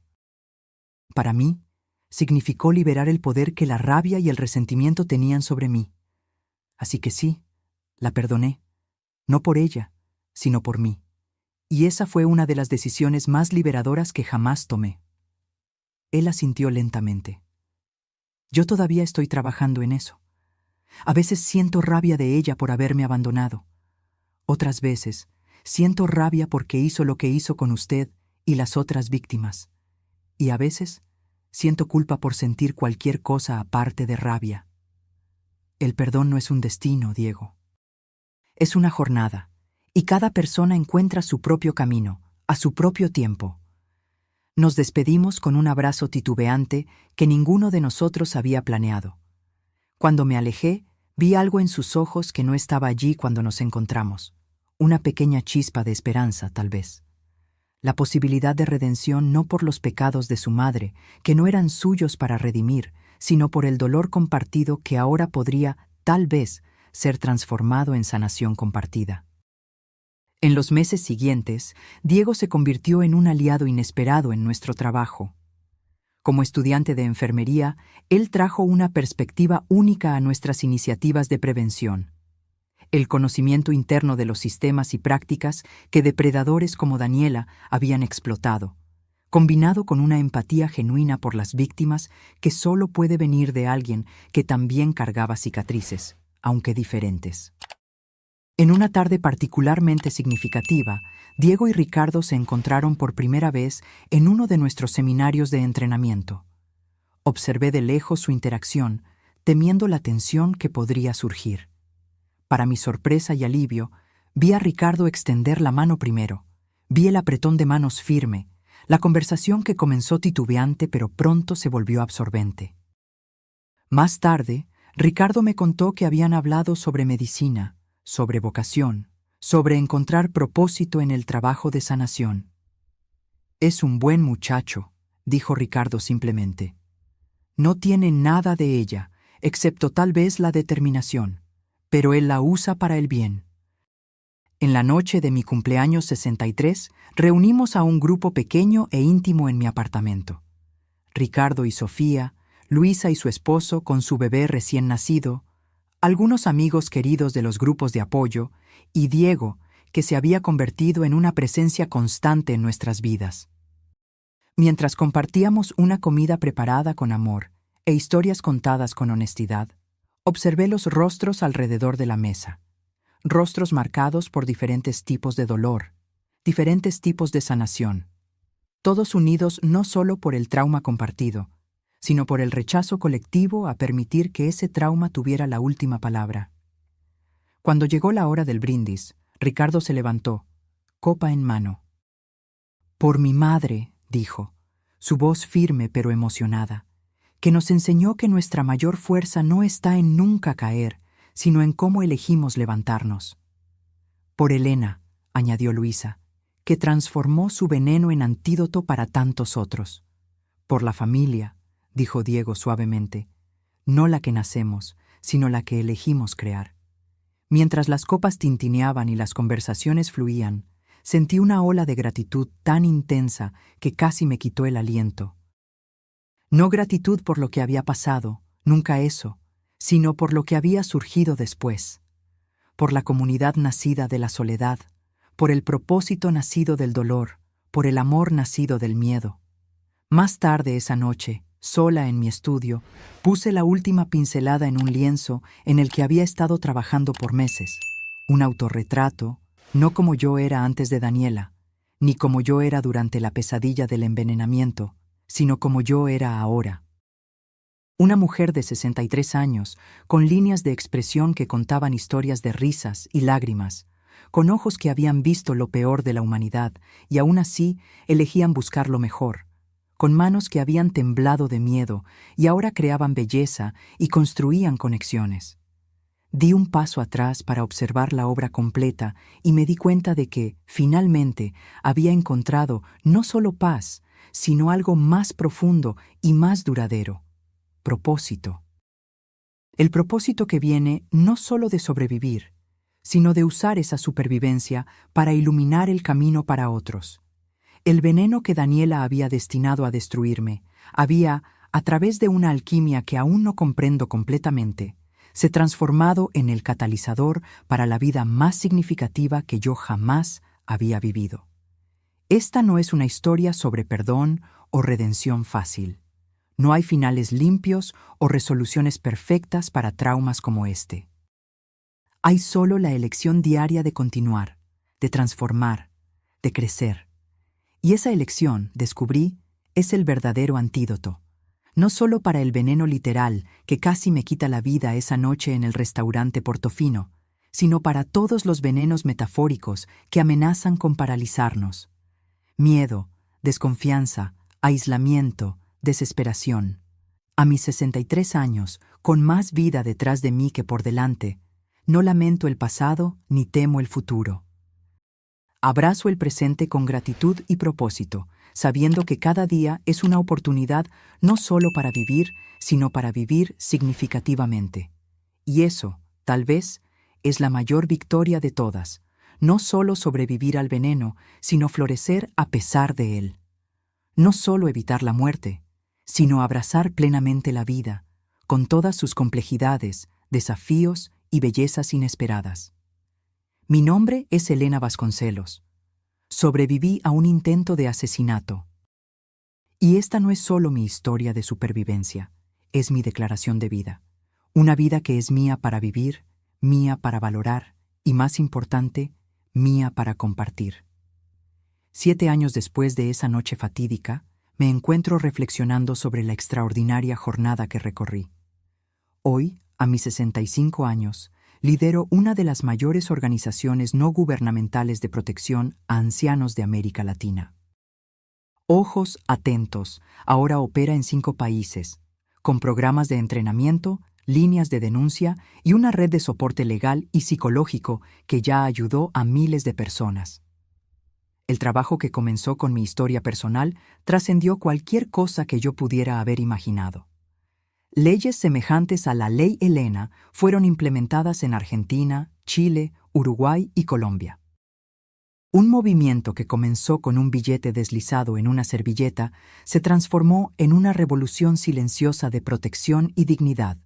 Para mí, significó liberar el poder que la rabia y el resentimiento tenían sobre mí. Así que sí, la perdoné, no por ella, sino por mí. Y esa fue una de las decisiones más liberadoras que jamás tomé. Él asintió lentamente. «Yo todavía estoy trabajando en eso. A veces siento rabia de ella por haberme abandonado. Otras veces Siento rabia porque hizo lo que hizo con usted y las otras víctimas. Y a veces siento culpa por sentir cualquier cosa aparte de rabia. El perdón no es un destino, Diego. Es una jornada, y cada persona encuentra su propio camino, a su propio tiempo. Nos despedimos con un abrazo titubeante que ninguno de nosotros había planeado. Cuando me alejé, vi algo en sus ojos que no estaba allí cuando nos encontramos. Una pequeña chispa de esperanza, tal vez. La posibilidad de redención no por los pecados de su madre, que no eran suyos para redimir, sino por el dolor compartido que ahora podría, tal vez, ser transformado en sanación compartida. En los meses siguientes, Diego se convirtió en un aliado inesperado en nuestro trabajo. Como estudiante de enfermería, él trajo una perspectiva única a nuestras iniciativas de prevención. El conocimiento interno de los sistemas y prácticas que depredadores como Daniela habían explotado, combinado con una empatía genuina por las víctimas que solo puede venir de alguien que también cargaba cicatrices, aunque diferentes. En una tarde particularmente significativa, Diego y Ricardo se encontraron por primera vez en uno de nuestros seminarios de entrenamiento. Observé de lejos su interacción, temiendo la tensión que podría surgir. Para mi sorpresa y alivio, vi a Ricardo extender la mano primero. Vi el apretón de manos firme, la conversación que comenzó titubeante pero pronto se volvió absorbente. Más tarde, Ricardo me contó que habían hablado sobre medicina, sobre vocación, sobre encontrar propósito en el trabajo de sanación. «Es un buen muchacho», dijo Ricardo simplemente. «No tiene nada de ella, excepto tal vez la determinación, pero él la usa para el bien». En la noche de mi cumpleaños 63, reunimos a un grupo pequeño e íntimo en mi apartamento. Ricardo y Sofía, Luisa y su esposo con su bebé recién nacido, algunos amigos queridos de los grupos de apoyo, y Diego, que se había convertido en una presencia constante en nuestras vidas. Mientras compartíamos una comida preparada con amor e historias contadas con honestidad, observé los rostros alrededor de la mesa. Rostros marcados por diferentes tipos de dolor, diferentes tipos de sanación, todos unidos no solo por el trauma compartido, sino por el rechazo colectivo a permitir que ese trauma tuviera la última palabra. Cuando llegó la hora del brindis, Ricardo se levantó, copa en mano. «Por mi madre», dijo, su voz firme pero emocionada, que nos enseñó que nuestra mayor fuerza no está en nunca caer, sino en cómo elegimos levantarnos. «Por Elena», añadió Luisa, que transformó su veneno en antídoto para tantos otros. «Por la familia», dijo Diego suavemente, «no la que nacemos, sino la que elegimos crear». Mientras las copas tintineaban y las conversaciones fluían, sentí una ola de gratitud tan intensa que casi me quitó el aliento. No gratitud por lo que había pasado, nunca eso, sino por lo que había surgido después, por la comunidad nacida de la soledad, por el propósito nacido del dolor, por el amor nacido del miedo. Más tarde esa noche, sola en mi estudio, puse la última pincelada en un lienzo en el que había estado trabajando por meses. Un autorretrato, no como yo era antes de Daniela, ni como yo era durante la pesadilla del envenenamiento, sino como yo era ahora. Una mujer de 63 años, con líneas de expresión que contaban historias de risas y lágrimas, con ojos que habían visto lo peor de la humanidad y aún así elegían buscar lo mejor, con manos que habían temblado de miedo y ahora creaban belleza y construían conexiones. Di un paso atrás para observar la obra completa y me di cuenta de que, finalmente, había encontrado no solo paz, sino algo más profundo y más duradero: propósito. El propósito que viene no solo de sobrevivir, sino de usar esa supervivencia para iluminar el camino para otros. El veneno que Daniela había destinado a destruirme había, a través de una alquimia que aún no comprendo completamente, se transformado en el catalizador para la vida más significativa que yo jamás había vivido. Esta no es una historia sobre perdón o redención fácil. No hay finales limpios o resoluciones perfectas para traumas como este. Hay solo la elección diaria de continuar, de transformar, de crecer. Y esa elección, descubrí, es el verdadero antídoto. No solo para el veneno literal que casi me quita la vida esa noche en el restaurante Portofino, sino para todos los venenos metafóricos que amenazan con paralizarnos. Miedo, desconfianza, aislamiento, desesperación. A mis 63 años, con más vida detrás de mí que por delante, no lamento el pasado ni temo el futuro. Abrazo el presente con gratitud y propósito, sabiendo que cada día es una oportunidad no solo para vivir, sino para vivir significativamente. Y eso, tal vez, es la mayor victoria de todas, no solo sobrevivir al veneno, sino florecer a pesar de él. No solo evitar la muerte, sino abrazar plenamente la vida, con todas sus complejidades, desafíos y bellezas inesperadas. Mi nombre es Elena Vasconcelos. Sobreviví a un intento de asesinato. Y esta no es solo mi historia de supervivencia, es mi declaración de vida. Una vida que es mía para vivir, mía para valorar y, más importante, mía para compartir. 7 años después de esa noche fatídica, me encuentro reflexionando sobre la extraordinaria jornada que recorrí. Hoy, a mis 65 años, lidero una de las mayores organizaciones no gubernamentales de protección a ancianos de América Latina. Ojos Atentos ahora opera en 5 países, con programas de entrenamiento, líneas de denuncia y una red de soporte legal y psicológico que ya ayudó a miles de personas. El trabajo que comenzó con mi historia personal trascendió cualquier cosa que yo pudiera haber imaginado. Leyes semejantes a la Ley Elena fueron implementadas en Argentina, Chile, Uruguay y Colombia. Un movimiento que comenzó con un billete deslizado en una servilleta se transformó en una revolución silenciosa de protección y dignidad.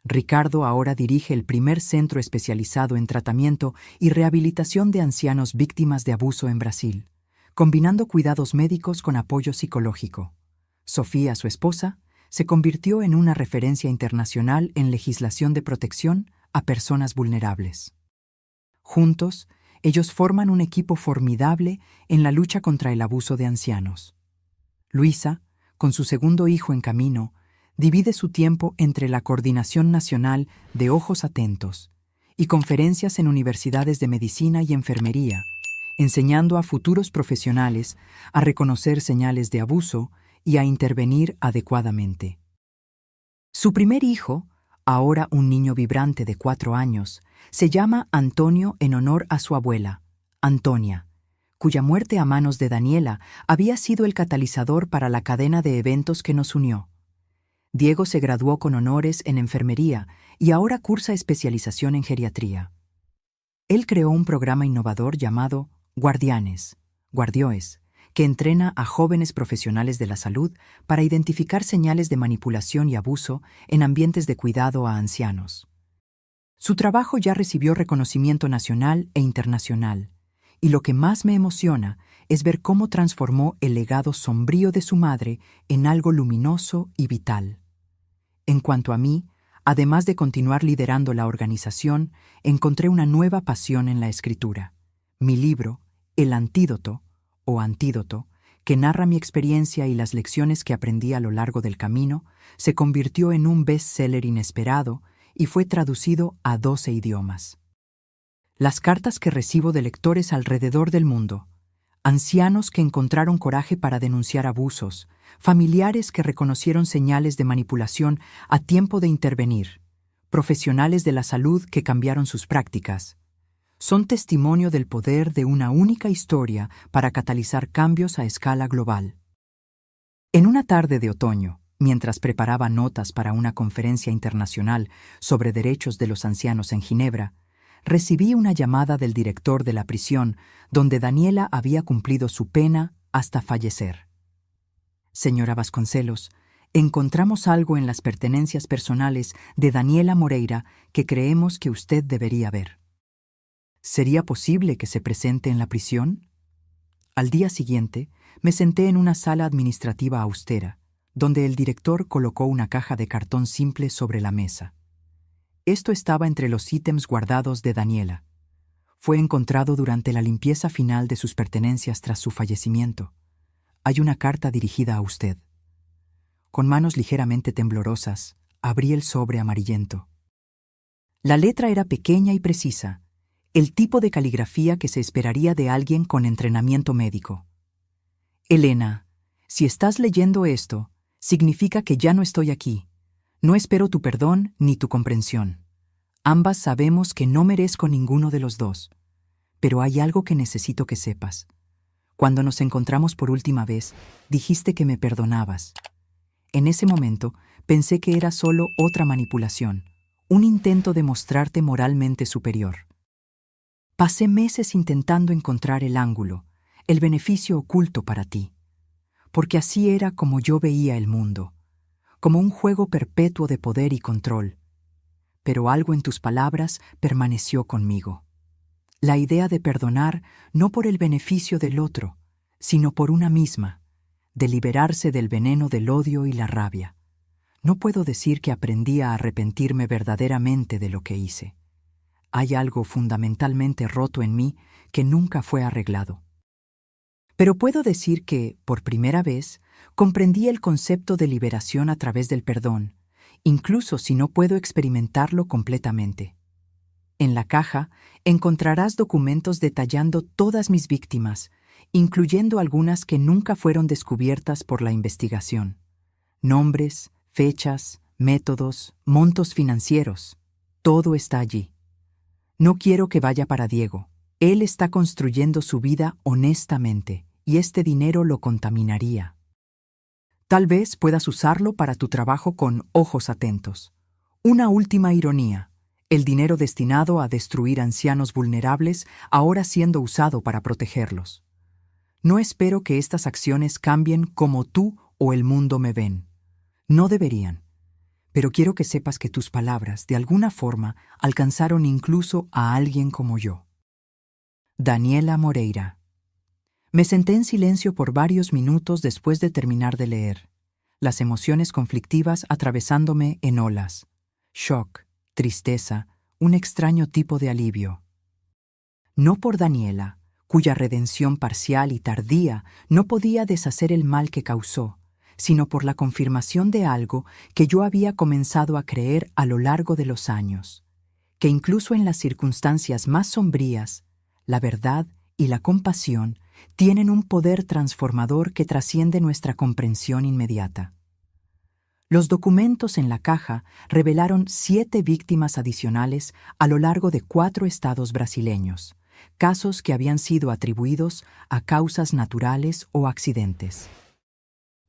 Ricardo ahora dirige el primer centro especializado en tratamiento y rehabilitación de ancianos víctimas de abuso en Brasil, combinando cuidados médicos con apoyo psicológico. Sofía, su esposa, se convirtió en una referencia internacional en legislación de protección a personas vulnerables. Juntos, ellos forman un equipo formidable en la lucha contra el abuso de ancianos. Luisa, con su segundo hijo en camino, divide su tiempo entre la Coordinación Nacional de Ojos Atentos y conferencias en universidades de medicina y enfermería, enseñando a futuros profesionales a reconocer señales de abuso y a intervenir adecuadamente. Su primer hijo, ahora un niño vibrante de 4 años, se llama Antonio en honor a su abuela, Antonia, cuya muerte a manos de Daniela había sido el catalizador para la cadena de eventos que nos unió. Diego se graduó con honores en enfermería y ahora cursa especialización en geriatría. Él creó un programa innovador llamado Guardianes, Guardioes, que entrena a jóvenes profesionales de la salud para identificar señales de manipulación y abuso en ambientes de cuidado a ancianos. Su trabajo ya recibió reconocimiento nacional e internacional, y lo que más me emociona es ver cómo transformó el legado sombrío de su madre en algo luminoso y vital. En cuanto a mí, además de continuar liderando la organización, encontré una nueva pasión en la escritura. Mi libro, El Antídoto, o Antídoto, que narra mi experiencia y las lecciones que aprendí a lo largo del camino, se convirtió en un bestseller inesperado y fue traducido a 12 idiomas. Las cartas que recibo de lectores alrededor del mundo, ancianos que encontraron coraje para denunciar abusos, familiares que reconocieron señales de manipulación a tiempo de intervenir, profesionales de la salud que cambiaron sus prácticas, son testimonio del poder de una única historia para catalizar cambios a escala global. En una tarde de otoño, mientras preparaba notas para una conferencia internacional sobre derechos de los ancianos en Ginebra, recibí una llamada del director de la prisión donde Daniela había cumplido su pena hasta fallecer. Señora Vasconcelos, encontramos algo en las pertenencias personales de Daniela Moreira que creemos que usted debería ver. ¿Sería posible que se presente en la prisión? Al día siguiente, me senté en una sala administrativa austera, donde el director colocó una caja de cartón simple sobre la mesa. Esto estaba entre los ítems guardados de Daniela. Fue encontrado durante la limpieza final de sus pertenencias tras su fallecimiento. Hay una carta dirigida a usted. Con manos ligeramente temblorosas, abrí el sobre amarillento. La letra era pequeña y precisa, el tipo de caligrafía que se esperaría de alguien con entrenamiento médico. Elena, si estás leyendo esto, significa que ya no estoy aquí. No espero tu perdón ni tu comprensión. Ambas sabemos que no merezco ninguno de los dos. Pero hay algo que necesito que sepas. Cuando nos encontramos por última vez, dijiste que me perdonabas. En ese momento, pensé que era solo otra manipulación, un intento de mostrarte moralmente superior. Pasé meses intentando encontrar el ángulo, el beneficio oculto para ti, porque así era como yo veía el mundo, como un juego perpetuo de poder y control. Pero algo en tus palabras permaneció conmigo. La idea de perdonar no por el beneficio del otro, sino por una misma, de liberarse del veneno del odio y la rabia. No puedo decir que aprendí a arrepentirme verdaderamente de lo que hice. Hay algo fundamentalmente roto en mí que nunca fue arreglado. Pero puedo decir que, por primera vez, comprendí el concepto de liberación a través del perdón, incluso si no puedo experimentarlo completamente. En la caja encontrarás documentos detallando todas mis víctimas, incluyendo algunas que nunca fueron descubiertas por la investigación. Nombres, fechas, métodos, montos financieros, todo está allí. No quiero que vaya para Diego. Él está construyendo su vida honestamente, y este dinero lo contaminaría. Tal vez puedas usarlo para tu trabajo con ojos atentos. Una última ironía. El dinero destinado a destruir ancianos vulnerables ahora siendo usado para protegerlos. No espero que estas acciones cambien como tú o el mundo me ven. No deberían. Pero quiero que sepas que tus palabras, de alguna forma, alcanzaron incluso a alguien como yo. Daniela Moreira. Me senté en silencio por varios minutos después de terminar de leer, las emociones conflictivas atravesándome en olas. Shock, tristeza, un extraño tipo de alivio. No por Daniela, cuya redención parcial y tardía no podía deshacer el mal que causó, sino por la confirmación de algo que yo había comenzado a creer a lo largo de los años, que incluso en las circunstancias más sombrías, la verdad y la compasión tienen un poder transformador que trasciende nuestra comprensión inmediata. Los documentos en la caja revelaron 7 víctimas adicionales a lo largo de 4 estados brasileños, casos que habían sido atribuidos a causas naturales o accidentes.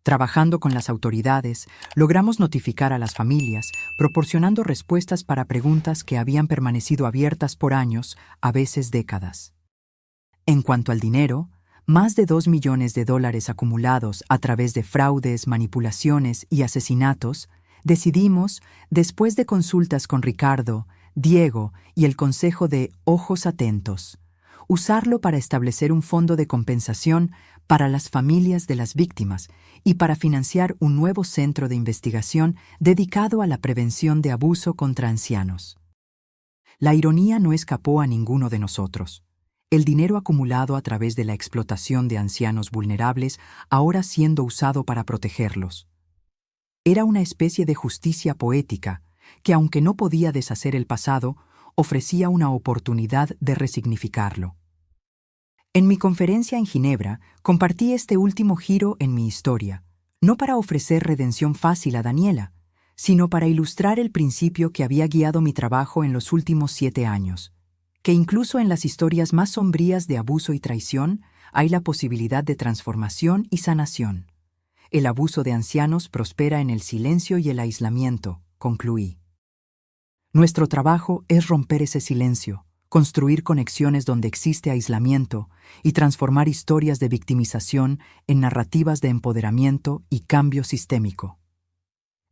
Trabajando con las autoridades, logramos notificar a las familias, proporcionando respuestas para preguntas que habían permanecido abiertas por años, a veces décadas. En cuanto al dinero, más de $2 millones acumulados a través de fraudes, manipulaciones y asesinatos, decidimos, después de consultas con Ricardo, Diego y el Consejo de Ojos Atentos, usarlo para establecer un fondo de compensación para las familias de las víctimas y para financiar un nuevo centro de investigación dedicado a la prevención de abuso contra ancianos. La ironía no escapó a ninguno de nosotros. El dinero acumulado a través de la explotación de ancianos vulnerables ahora siendo usado para protegerlos. Era una especie de justicia poética que, aunque no podía deshacer el pasado, ofrecía una oportunidad de resignificarlo. En mi conferencia en Ginebra, compartí este último giro en mi historia, no para ofrecer redención fácil a Daniela, sino para ilustrar el principio que había guiado mi trabajo en los últimos 7 años, que incluso en las historias más sombrías de abuso y traición hay la posibilidad de transformación y sanación. El abuso de ancianos prospera en el silencio y el aislamiento, concluí. Nuestro trabajo es romper ese silencio, construir conexiones donde existe aislamiento y transformar historias de victimización en narrativas de empoderamiento y cambio sistémico.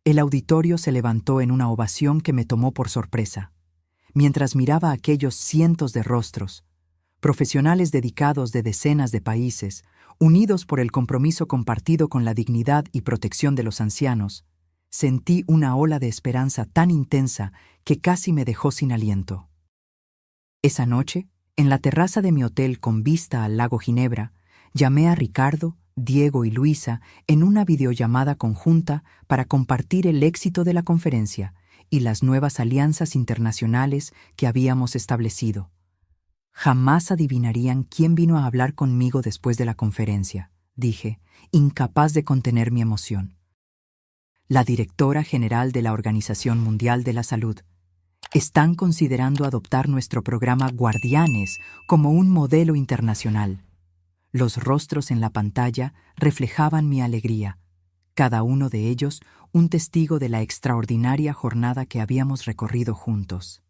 El auditorio se levantó en una ovación que me tomó por sorpresa. Mientras miraba aquellos cientos de rostros, profesionales dedicados de decenas de países, unidos por el compromiso compartido con la dignidad y protección de los ancianos, sentí una ola de esperanza tan intensa que casi me dejó sin aliento. Esa noche, En la terraza de mi hotel con vista al lago Ginebra, llamé a Ricardo, Diego y Luisa en una videollamada conjunta para compartir el éxito de la conferencia y las nuevas alianzas internacionales que habíamos establecido. Jamás adivinarían quién vino a hablar conmigo después de la conferencia, dije, incapaz de contener mi emoción. La directora general de la Organización Mundial de la Salud. Están considerando adoptar nuestro programa Guardianes como un modelo internacional. Los rostros en la pantalla reflejaban mi alegría, cada uno de ellos un testigo de la extraordinaria jornada que habíamos recorrido juntos.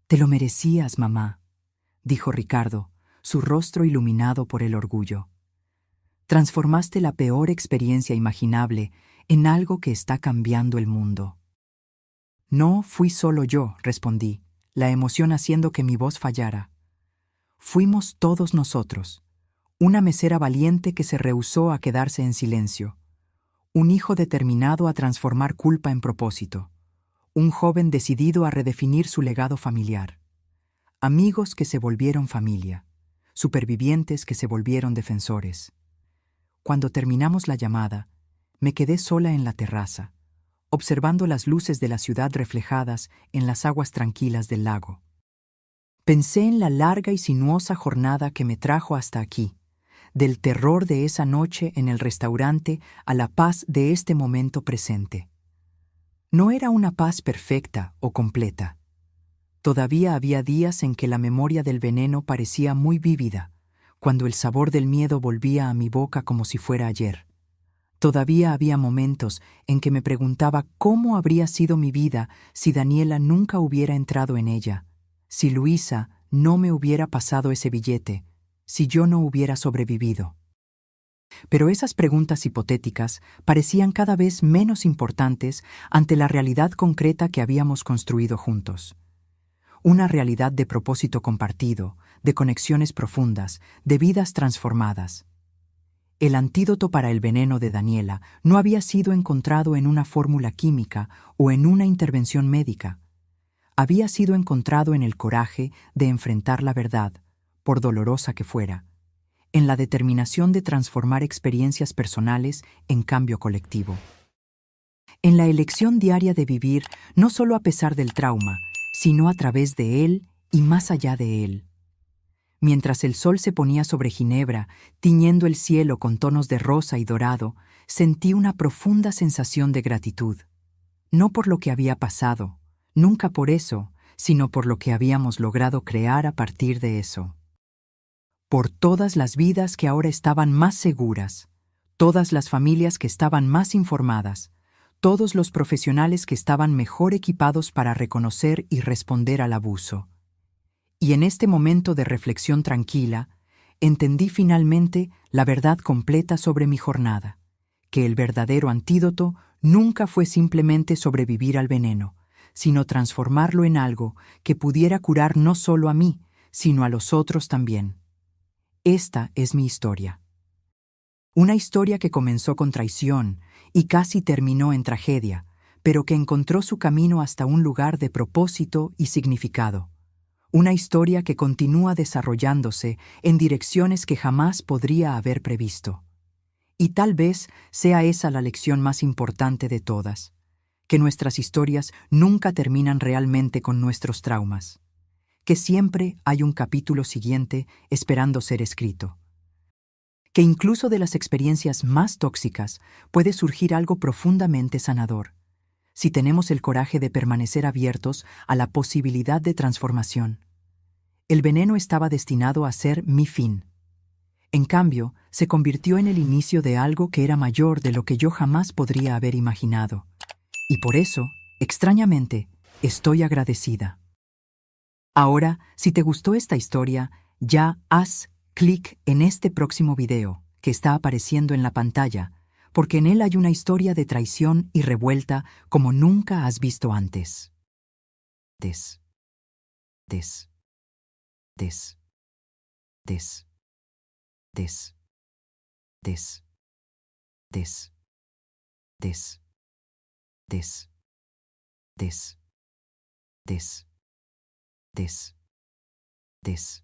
«Te lo merecías, mamá», dijo Ricardo, su rostro iluminado por el orgullo. «Transformaste la peor experiencia imaginable en algo que está cambiando el mundo». «No fui solo yo», respondí, la emoción haciendo que mi voz fallara. «Fuimos todos nosotros. Una mesera valiente que se rehusó a quedarse en silencio. Un hijo determinado a transformar culpa en propósito. Un joven decidido a redefinir su legado familiar. Amigos que se volvieron familia. Supervivientes que se volvieron defensores». Cuando terminamos la llamada, me quedé sola en la terraza, observando las luces de la ciudad reflejadas en las aguas tranquilas del lago. Pensé en la larga y sinuosa jornada que me trajo hasta aquí, del terror de esa noche en el restaurante a la paz de este momento presente. No era una paz perfecta o completa. Todavía había días en que la memoria del veneno parecía muy vívida, cuando el sabor del miedo volvía a mi boca como si fuera ayer. Todavía había momentos en que me preguntaba cómo habría sido mi vida si Daniela nunca hubiera entrado en ella, si Luisa no me hubiera pasado ese billete, si yo no hubiera sobrevivido. Pero esas preguntas hipotéticas parecían cada vez menos importantes ante la realidad concreta que habíamos construido juntos. Una realidad de propósito compartido, de conexiones profundas, de vidas transformadas. El antídoto para el veneno de Daniela no había sido encontrado en una fórmula química o en una intervención médica. Había sido encontrado en el coraje de enfrentar la verdad, por dolorosa que fuera, en la determinación de transformar experiencias personales en cambio colectivo. En la elección diaria de vivir no solo a pesar del trauma, sino a través de él y más allá de él. Mientras el sol se ponía sobre Ginebra, tiñendo el cielo con tonos de rosa y dorado, sentí una profunda sensación de gratitud. No por lo que había pasado, nunca por eso, sino por lo que habíamos logrado crear a partir de eso. Por todas las vidas que ahora estaban más seguras, todas las familias que estaban más informadas, todos los profesionales que estaban mejor equipados para reconocer y responder al abuso. Y en este momento de reflexión tranquila, entendí finalmente la verdad completa sobre mi jornada, que el verdadero antídoto nunca fue simplemente sobrevivir al veneno, sino transformarlo en algo que pudiera curar no solo a mí, sino a los otros también. Esta es mi historia. Una historia que comenzó con traición y casi terminó en tragedia, pero que encontró su camino hasta un lugar de propósito y significado. Una historia que continúa desarrollándose en direcciones que jamás podría haber previsto. Y tal vez sea esa la lección más importante de todas, que nuestras historias nunca terminan realmente con nuestros traumas, que siempre hay un capítulo siguiente esperando ser escrito, que incluso de las experiencias más tóxicas puede surgir algo profundamente sanador, si tenemos el coraje de permanecer abiertos a la posibilidad de transformación. El veneno estaba destinado a ser mi fin. En cambio, se convirtió en el inicio de algo que era mayor de lo que yo jamás podría haber imaginado. Y por eso, extrañamente, estoy agradecida. Ahora, si te gustó esta historia, ya haz clic en este próximo video que está apareciendo en la pantalla, porque en él hay una historia de traición y revuelta como nunca has visto antes. Des. Des. Des. Des. Des. Des. Des. Des. Des. Des. Des. Des. Des.